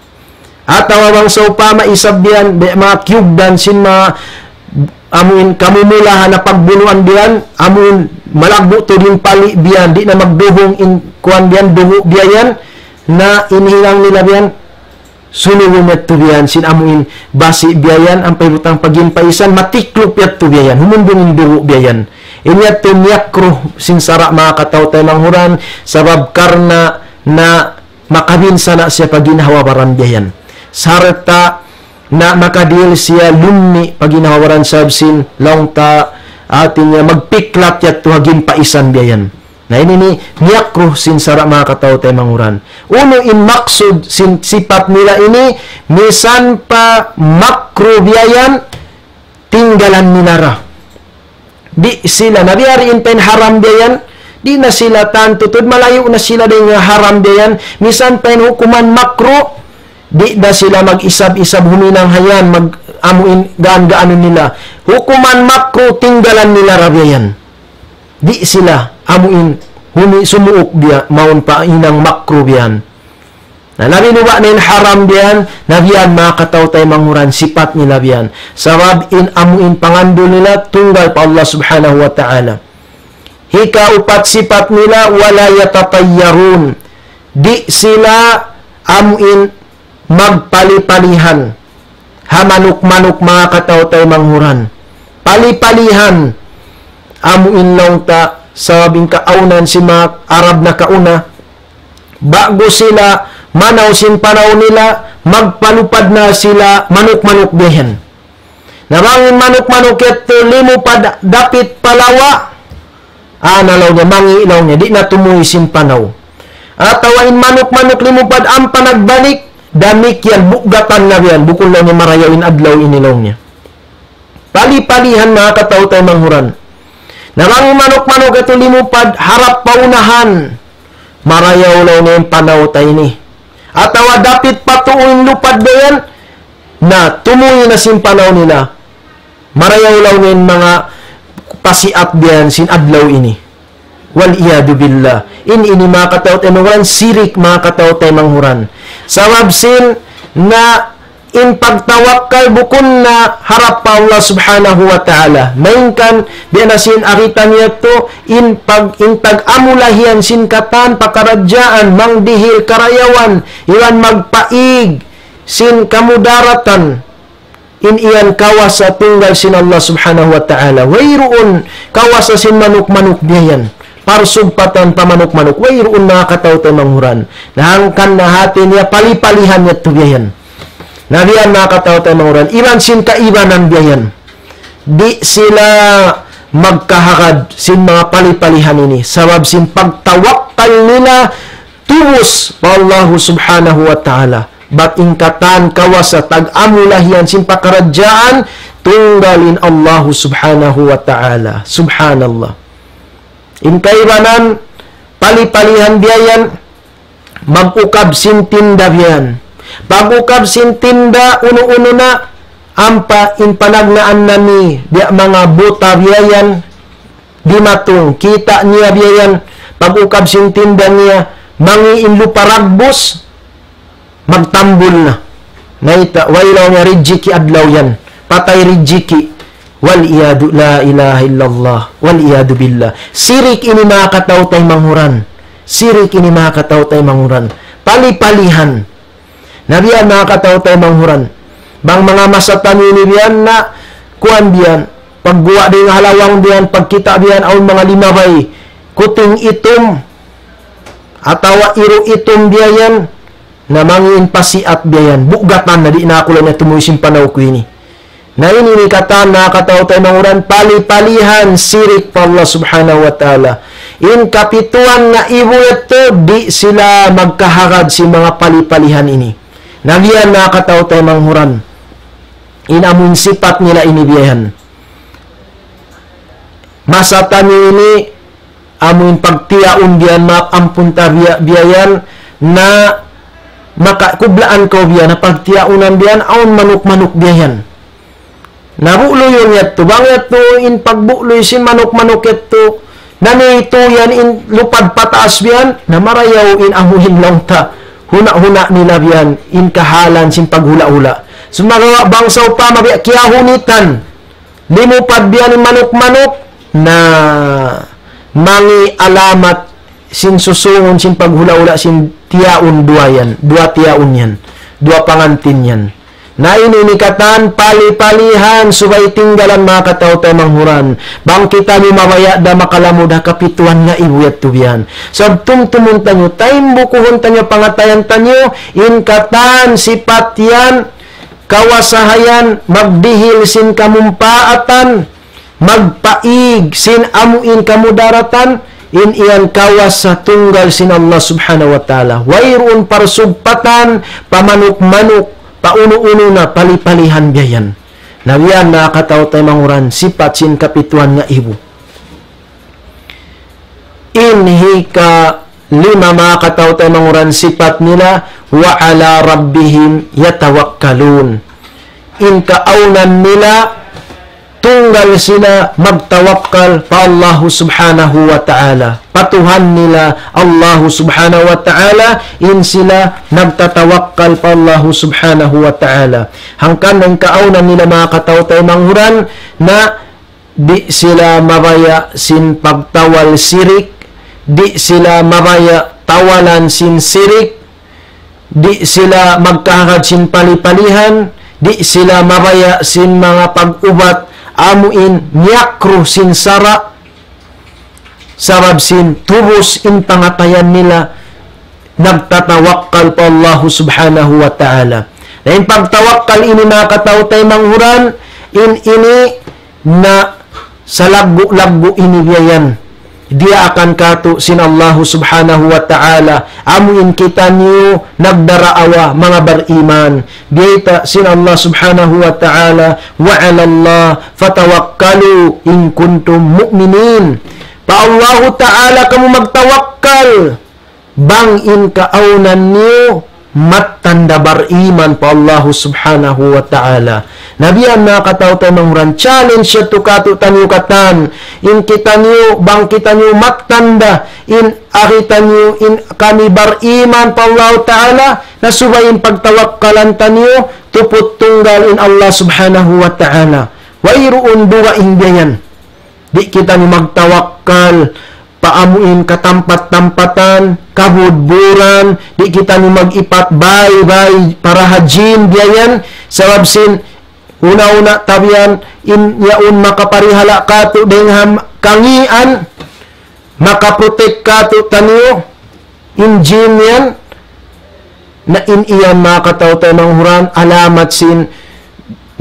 [SPEAKER 2] at awang sa upama isab biyan mga kyugdan sin mga amuin kamumulahan na pagbunuan biyan amuin malagbo to din pali biyan di na magduhong in kuan biyan duho biyan na inhilang nila biyan sunugon at to biyan sin amuin basi biyan ang paibutang paginpaisan matiklop yat to biyan humundungin duho biyan inyat to miyakro sin sara mga katawtay manghuran sabab karna na makabinsa na siya paginahawaran biyan. Sarta na makadil siya lumni paginahawaran sabsin long ta ating magpiklat yat tuhagin paisan biyan. Na ini ni miyakro sin sara mga kataw tayo manguran. Uno in maksud sin sifat nila ini misan pa makro biyan tinggalan ninara. Di sila nabiyari in pen haram biyan, di na sila tantutud malayo na sila din nga haram biyan. Misan pen hukuman makro, di na sila mag-isab-isab huminang hayan mag-amuin gaan-gaano nila. Hukuman makro tinggalan nila rabiyan. Di sila amuin sumuok biya maun pa inang makro biyan. Na labi nuwa na haram biyan, nabiyan mga kataw tayo manguran, sipat nila biyan. Sabab in amuin pangandol nila, tunggal pa Allah subhanahu wa ta'ala. Hika upat sipat nila, wala yatatayyarun. Di sila amuin magpalipalihan. Hamanuk-manuk mga kataw tayo manguran. Palipalihan. Amuin lang ta, sababing kaunan si mga Arab na kauna, bago sila manaw sin panaw nila, magpalupad na sila manuk-manuk bihen. Namangin manuk-manuk ito, limupad dapit palawa, nalaw niya, mangilaw niya, di na tumuhi sin panaw. At tawain manuk-manuk limupad, ang panagbalik, damik yan, bugatan na yan, bukol lang niya marayawin adlaw inilaw niya. Pali-palihan mga kataw tayo manghuran. Namangin manuk-manuk ito limupad, harap paunahan, marayaw law niya yung panaw tayo ni. At tawa dapit patuuin lupad dayan na tumuhi na sin panaw nila. Marayaw-law nin mga pasiat diyan sin adlaw ini. Wal iyadu billah. Ini mga kataw tayo manghuran, sirik mga kataw tayo manghuran. Sawab sin na in pagtawakkal bukun na harap pa Allah subhanahu wa ta'ala. Mainkan binasin aritan niya to in tag-amulahian sin katan pakaradyaan mangdihil karayawan iwan magpaig sin kamudaratan in iyan kawas sa tunggal sin Allah subhanahu wa ta'ala. Wayroon kawas sa sin manuk-manuk biyan. Parsugpatan pamanuk-manuk. Wayroon mga kataw tayo manghuran. Nahangkan na hati niya palipalihan niya to biyan. Nabiyan mga kataw tayo manguran, ilan sin kaibanan biyan. Di sila magkahakad sin mga palipalihan ini. Sabab sin pagtawakkal nila tumus pa Allah subhanahu wa ta'ala. Bat ingkatan kawasa tag-amulahian sin pakaradyaan tunggalin Allah subhanahu wa ta'ala. Subhanallah. In kaibanan, palipalihan biyan, mag-ukab sin tinda biyan. Pag-ukab sin tinda, uno-uno na, ampa in panagnaan na ni mga buta biyayan, di matong, kita niya biyayan, pag-ukab sin tinda niya, mangiin luparagbos, magtambol na. Naita, wailaw niya rijiki adlaw yan, patay rijiki, wal iyadu, la ilaha illallah, wal iyadu billah. Sirik ini mga kataw tayo manghuran. Sirik ini mga kataw tayo manghuran. Palipalihan. Nabiyan mga kataw tayo manghuran. Bang mga masatan ini biyan na kuan biyan. Pagguwa din halawang biyan, pagkita biyan, aun mga limabay. Kuting itom. Atawa iro itom biyan. Na mangin pasiat biyan. Bugatan na di na ako lang na tumuisin panaw ko ini. Na ini kata na kataw tayo manghuran. Pali-palihan sirik pa Allah subhanahu wa ta'ala. In kapituan na ibu ito, di sila magkahagad si mga palipalihan ini. Nabiyan na kataw tayo manghuran. Inamun sipat nila inibiyahan. Masatan ini amun pagtiyaon diyan makampunta biyayan na makakublaan ko biyan na pagtiyaonan biyan aun manuk-manuk biyayan. Nabuloy yun yato. Bangit to in pagbuloy sin manuk-manuk yato. Nanito yan in lupad pataas biyan na marayaw in amuhin lang ta. Huna-huna nila biyan, in kahalan sin paghula-hula. So magawa bangsaw pa, kiyahunitan. Limupad biyan in manok-manok na mangi alamat sin susungon sin paghula-hula sin tiyaon duwa yan. Dua tiyaon yan. Dua pangantin yan. Na ininikatan, pali-palihan, subay tinggalan mga katao tayo manghuran. Bang kita ni mawaya da makalamu da kapituan nga iwet tubiyan. Sabtung tumunta nyo, time bukuhon tanyo pangatayan tanyo, inkatan, sipat yan, kawasahayan, magdihil sin kamumpaatan, magpaig sin amuin kamudaratan, in iyan kawas sa tunggal sin Allah subhanahu wa ta'ala. Wayroon parsugpatan, pamanuk-manuk, pauno-uno na palipalihan biyayan. Nabiyan na katao tayo manguran, sipat sin kapituan nga ibu. Inhi ka 5 mga katao tayo manguran, sipat nila, wa ala rabbihim yatawakkalun. In kaaunan nila, tunggal sila magtawakkal pa Allah subhanahu wa ta'ala. Patuhan nila Allah subhanahu wa ta'ala, in sila nagtatawakkal pa Allah subhanahu wa ta'ala. Hangkan ng kaunan nila mga katao tayo manghuran, na di sila mabaya sin pagtawal sirik, di sila mabaya tawalan sin sirik, di sila magkahagad sin palipalihan, di sila mabaya sin mga pag-ubat, amuin nyakro sin sara, sarab sin tubos in pangatayan nila, nagtatawakkal pa Allah subhanahu wa ta'ala. Dahil pagtawakkal ini mga katao tayo manghuran, in ini na sa lagbo-lagbo ini biyayan. Dia akan kato sin Allah subhanahu wa ta'ala, amuin kita niyo nagdaraawa mga bariman. Diya sin Allah subhanahu wa ta'ala, wa ala Allah fatawakkalu in kuntum mu'minin. Pa Allah ta'ala kamu magtawakkal, bang in kaaunan niyo matanda bariman pa Allah subhanahu wa ta'ala. Nabiyan na katao tayo manghuran, challenge siya to kato tanyo katan, in kita niyo, bang kita niyo matanda, in akita niyo, in kami bariman pa Allah ta'ala, na subayin pagtawakkalan tanyo, tupot tunggal in Allah subhanahu wa ta'ala. Wayroon duwa inggayan, di kita niyo magtawakkal, paamuin katampat-tampatan, kabudburan, di kita ni mag-ipat bay-bay para hajin biyayan, sababsin una-una tabiyan, in yaun makaparihala kato dengham kangian, makaprotek kato tanyo, in jin yan, na in iyan makataw tayo manghuran, alamat sin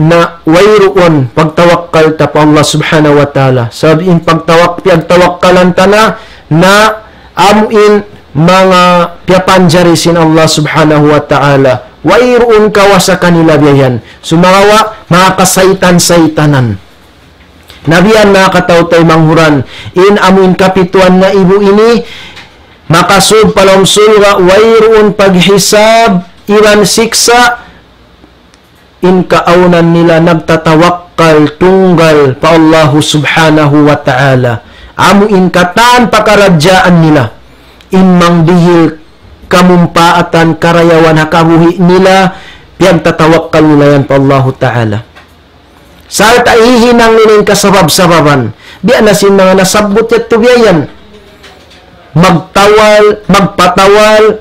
[SPEAKER 2] na wayroon pagtawakkal ta pa Allah subhanahu wa ta'ala. Sabi in pagtawakkalan ta na amuin mga piyapanjari sin Allah subhanahu wa ta'ala. Wayroon kawas sa kanila biyayan. Sumawa mga kasaytan-saytanan. Nabiyan mga kataw tayo manghuran, in amuin kapituan na ibu ini, makasud palomsul nga wayroon paghisab, iwan siksa, in kaaunan nila nagtatawakkal tunggal pa Allah subhanahu wa ta'ala. Amuin katan pakaradyaan nila, in mangdihil kamumpaatan karayawan hakabuhi nila, piyang tatawakkal nila yan pa Allah ta'ala. Sa taihinang nilang kasabab-sababan, di anasin mga nasabot yat tubiyayan, magtawal, magpatawal,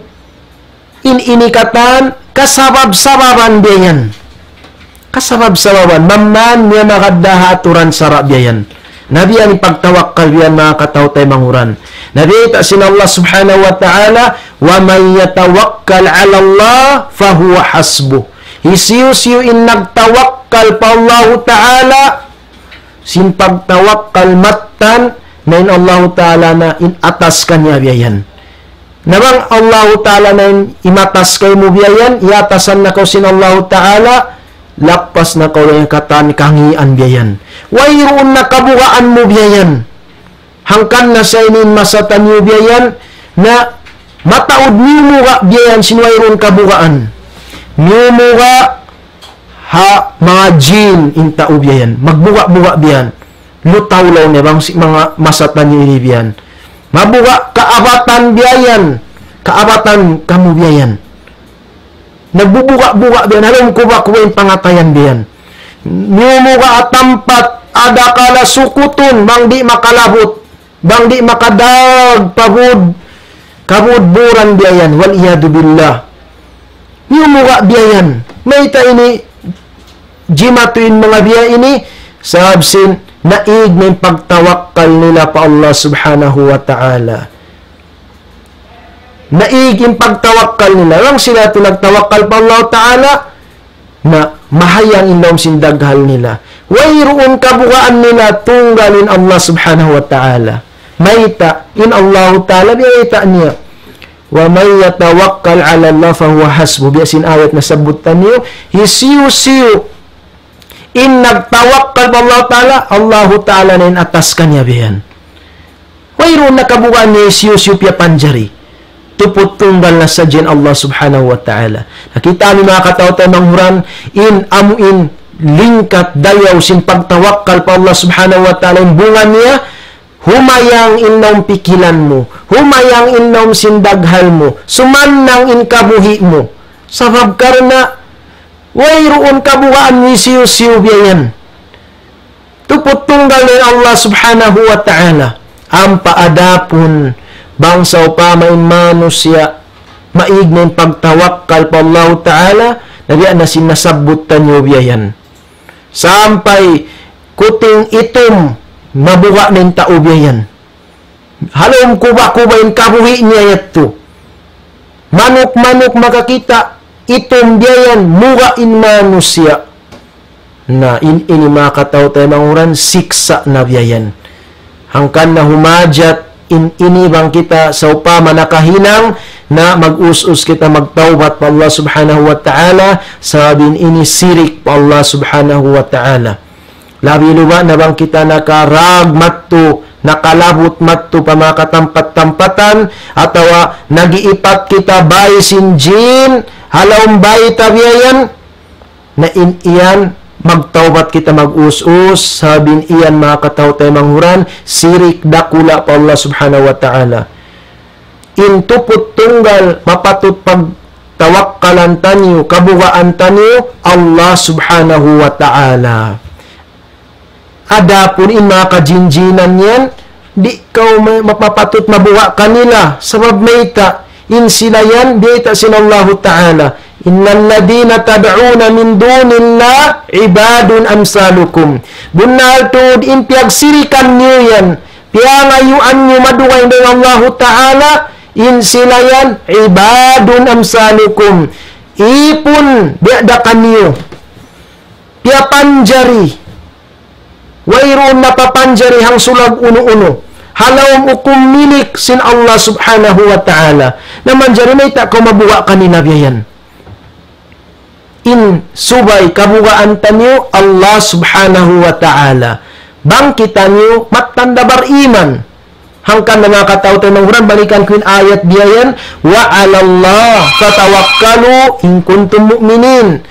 [SPEAKER 2] in inikatan, kasabab-sababan biyayan. Kasabab-sababan, mamman niya makadahaturan sa rabyayan. Nabi ang pagtawakkal yan mga katao tayo manghuran. Nabi ita sin Allah subhanahu wa ta'ala, wa man yatawakkal ala Allah, fahuwa hasbuh. Isiyo-siyo in nagtawakkal pa Allah ta'ala, sin pagtawakkal matan, na in Allah ta'ala na in atas kanya biyayan. Nabang Allah ta'ala na in imatas kayo mo biyayan, iatasan na ko sin Allah ta'ala, lapas na ko yung katan kangian biyayan. Wayroon na kabugaan mo biyayan. Hangkan na sa inin masatan nyo biyayan, na mataod niyo mo ka biyayan sinwayroon kabugaan. Niyo mo ka ha mga jin intao biyayan. Magbuga-buga biyan. Lutawlaw na bang mga masatan nyo ini biyan. Mabuga kaabatan biyayan. Kaabatan kamu biyayan. Nagbubuga-buga biyan, halam ko ba kuwain pangatayan biyan. Numuga atampat, ada kala sukutun, bang di makalabot, bang di makadag, pagod, kabudburan biyan, wal iyadu billah. Numuga biyan, may ta ini, jimatuin mga biya ini sabsin naig may pagtawakkal nila pa Allah subhanahu wa ta'ala. Naig yung pagtawakkal nila. Lang sila ito nagtawakkal pa Allah ta'ala na mahayang inom sindaghal nila. Wayroon kabukaan nila tunggalin Allah subhanahu wa ta'ala. Mayta in Allah ta'ala biyayta niya. Wa may yatawakkal ala Allah fahuwa hasbu. Biyasin ayat na sabutan niyo. Hisiyo-siyo. In nagtawakkal pa Allah ta'ala, Allah ta'ala na in atas kanya biyan. Wayroon na kabukaan niya hisiyo-siyo piya panjari. Tupot tunggal na sa dyan Allah subhanahu wa ta'ala. Nakita ni mga katao-tao manghuran, in amuin lingkat dayaw sin pagtawakkal pa Allah subhanahu wa ta'ala. Yung bunga niya, humayang inom pikilan mo, humayang inom sindaghal mo, sumannang in kabuhi mo. Sabab karna, wayroon kabuhaan ni siyo-siyo biyan. Tupot tunggal ni Allah subhanahu wa ta'ala. Ang paadapon, bangsa upamain manusia, maignin pagtawakkal pa Allah ta'ala, nagyan na sinasabutan niyo biyan. Sampai kuting itom, mabuka ng taubyayan. Halom kuba-kubain kabuhi niya yato. Manok-manok makakita, itom biyayan, mugain manusia. Na ini makataw tayo manguran, siksa na biyayan. Hangkan na humajat, ini bang kita sa upama nakahinang, na mag-us-us kita magtawbat pa Allah subhanahu wa ta'ala, sabin ini sirik pa Allah subhanahu wa ta'ala. Labi luba na bang kita nakarag matto, nakalabot matto pa mga katampat-tampatan, atawa nagiipat kita bay sinjin, halawang bay tabiayan, na iyan, magtawbat kita mag-us-us, sabin iyan mga katawtay manghuran, sirik dakula pa Allah subhanahu wa ta'ala. Intupot tunggal, mapatut pagtawakkalan tanyo, kabugaan tanyo, Allah subhanahu wa ta'ala. Adapun in mga kajinjinan yan, di kau mapapatut mabuha kanila. Sabab mayta, in sila yan, biyata sinallahu ta'ala. Innal ladina tad'una min dunillah ibadun amsalukum. Bunal tuod in piagsirikan niyo yan. Piangayuan niyo maduway ng Allah ta'ala. In sila yan, ibadun amsalukum. Ipon, biadakan niyo. Piapanjari. Wayroon na papanjari hang sulag uno-uno. Halawang ukum milik sin Allah subhanahu wa ta'ala. Naman jari may ta ko mabuwa kanina biyan. In subay kabugaan tanyo Allah subhanahu wa ta'ala. Bangkitan nyo matandabar iman. Hangkan na mga katao tayo ng huran, balikan ko yung ayat biyan. Wa alallah fatawakkalu in kuntum mu'minin.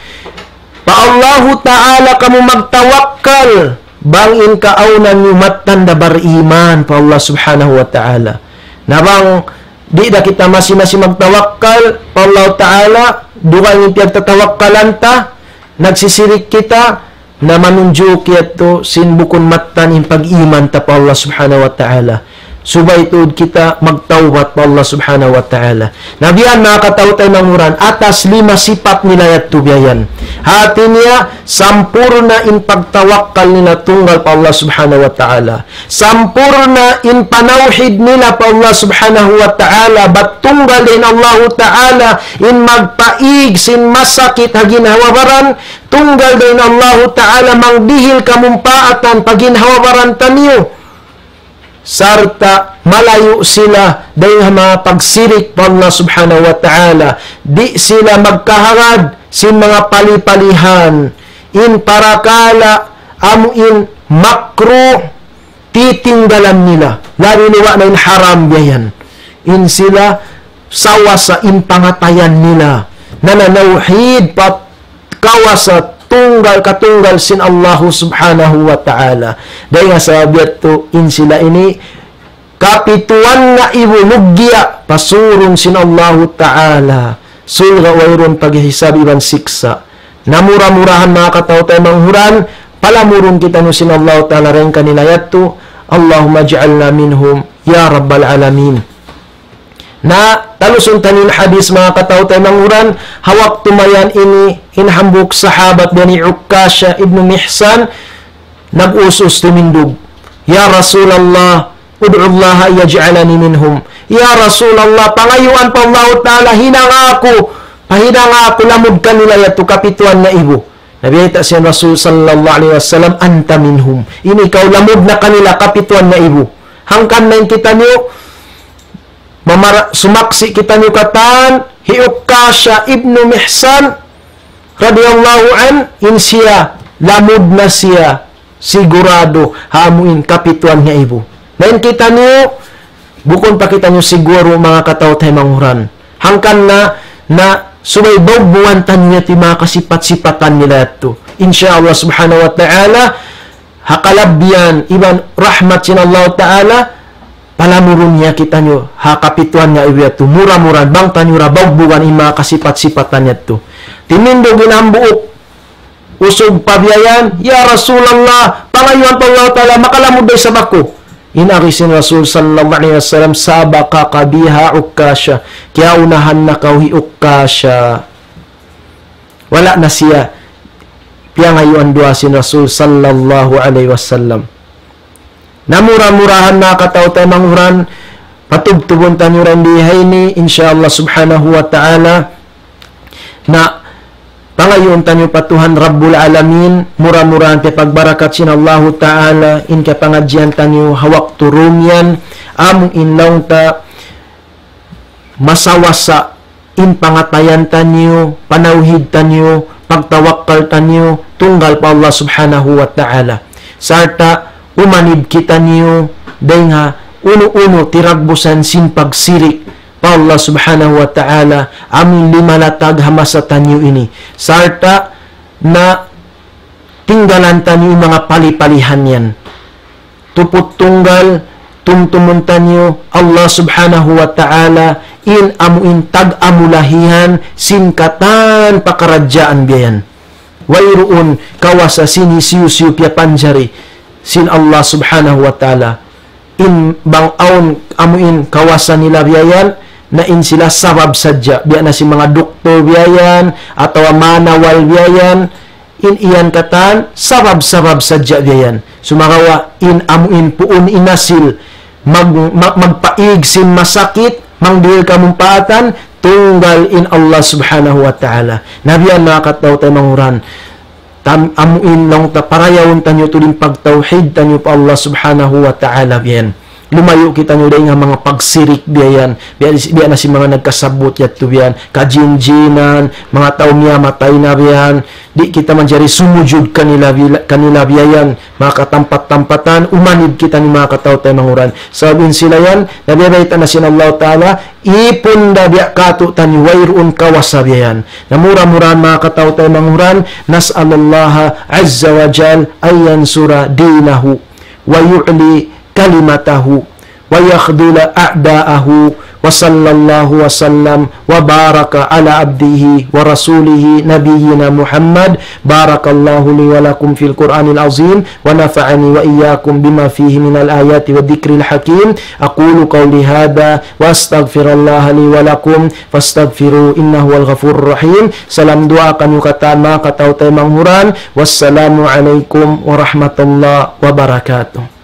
[SPEAKER 2] Pa Allahu ta'ala kamu magtawakkal. Bangin kaaunan nyo matandabar iman pa Allah subhanahu wa ta'ala. Nabang di na kita masih-masih magtawakkal pa Allah ta'ala, dukan yung piyagtatawakkalan ta, nagsisirik kita, na manunjuk yato sinbukon matan yung pag-iman ta pa Allah subhanahu wa ta'ala. Subay tuod kita magtawbat pa Allah subhanahu wa ta'ala. Nabiyan mga katawtay manguran, atas 5 sifat nila yato biyan. Hati niya, sampurna in pagtawakkal nila tunggal pa Allah subhanahu wa ta'ala. Sampurna in panawhid nila pa Allah subhanahu wa ta'ala. Bat tunggal din Allah ta'ala in magpaig sin masakit haginhawabaran. Tunggal din Allah ta'ala mangdihil kamumpaatan paginhawabaran taniyo. Sarta malayo sila dahil mga pagsirik pa Allah subhanahu wa ta'ala. Di sila magkahangad sin mga palipalihan. In parakala amuin makro titinggalan nila. Lalo niwa na in haram biyan. In sila sawa sa in pangatayan nila. Nananawhid pat kawasat tunggal katunggal sin Allah subhanahu wa ta'ala. Dahil nga sabiat to, in sila ini, kapituan nga ibulugya, pasurong sin Allah ta'ala. Sulga wayron paghihisab iban siksa. Namura-murahan mga katao tayo manghuran, palamurong kita no sin Allah ta'ala rin kanila yato. Allahumma ja'alna minhum, ya Rabbal Alamin. Na talusun tanin hadis mga kataw-tay manguran, hawak tumayan ini inhambuk sahabat Bani Ukkasha ibn Mihsan, nag-usos tumindog, Ya Rasulullah, ud'ullaha yaj'alani minhum. Ya Rasulullah, pangayuan pa Allah Ta'ala, hinang ako, pahinang ako, lamod kanila yato kapituan na ibo. Nabiyita siya Rasul sallallahu alaihi wasallam, anta minhum. Ini ikaw lamod na kanila kapituan na ibo. Hangkan na kita niyo, sumaksi kita niyo katan, Ukkasha ibnu Mihsan radhiyallahu an, siya lamod na siya sigurado hamuin kapituan nga ibo. Ngayon kita niyo, bukon pa kita niyo siguro mga kataw-tay manguran, hangkan na sumaybaw buwantan niya ti mga kasipat-sipatan nila ito. Insyaallah subhanahu wa ta'ala, hakalabyan iban rahmat sin Allah Ta'ala, palamurun niya kita nyo, hakapituan niya iwiyat to, mura-muran, bang tanyura, bagbugan, mga kasipat-sipatan niya to. Tinindo ginambuok, usog pabiyayan, Ya Rasulallah, pangayuan pa Allah Ta'ala, makalamod day sa bako. Inakisin Rasul sallallahu alaihi wasallam, sabaka kabiha Ukkasha, kaya unahan na kawhi Ukkasha. Wala na siya, piyangayuan dua sin Rasul sallallahu alaihi wasallam. Namura-murahan na kataw-tay manguran, patubtubon tanyo rin dihay ni, insyaallah subhanahu wa ta'ala, na pangayon tanyo patuhan Rabbul Alamin, mura-murahan te pagbarakat sin Allah Ta'ala, in ka pangadyan tanyo hawak turumyan, among inlaw ta masawasa, in pangatayan tanyo, panawhid tanyo, pagtawakkal tanyo, tunggal pa Allah subhanahu wa ta'ala. Sarta, umanib kita niyo, dahil nga, uno-uno, tiragbusan sin pagsirik, pa Allah subhanahu wa ta'ala, aming limalatag hamasatan niyo ini. Sarta, na tinggalan tanyo mga palipalihan yan. Tupot tunggal, tumtumuntan niyo, Allah subhanahu wa ta'ala, in amuin tag-amulahihan, sinkatan pakaradyaan biyan. Wayroon, kawasa sinisiyusyo pya panjari, sin Allah subhanahu wa ta'ala, in bang aun amuin kawasan nila biyayan, na in sila sabab sadya, biya na si mga doktor biyayan, atau manawal biyayan, in iyan katan, sabab-sabab sadya biyayan. Sumakawa, in amuin puun inasil, magpaig sin masakit, mangdil kamumpatan, tunggal in Allah subhanahu wa ta'ala. Nabiyan nakataw tayo manguran, amuin lang ta parayawon tanyo tuling pagtauhid tanyo pa Allah subhanahu wa ta'ala biyan. Lumayo kita nyo dahil nga mga pagsirik biyan. Biyan na si mga nagkasabot yat to biyan. Kajinjinan, mga tao niya matay na biyan. Di kita man jari sumujud kanila biyan. Mga katampat-tampatan, umanib kita ni mga katao tayo manguran. Sabihin sila yan, nabiyabayta na sin Allah Ta'ala, ipon da biya kato tanyo, wayroon kawasa biyan. Namura-murahan mga katao tayo manguran, nas'alallaha azza wa jal ayan sura dinahu, wa yu'li kalimatahu wa yakhdula a'da'ahu wa sallallahu wa sallam wa baraka ala abdihi wa rasulihi nabiyyina Muhammad. Barakallahu li wa lakum fil Qur'anil azim wa nafa'ani wa iyyakum bima fihi minal ayati wa dhikril hakim. Aqulu qawli hadha wa astaghfirullaha li wa lakum fastaghfiru innahu wal ghafurur rahim. Salam doa kanyo katan mga kataw tayo manghuran. Wassalamu alaikum warahmatullahi wabarakatuh.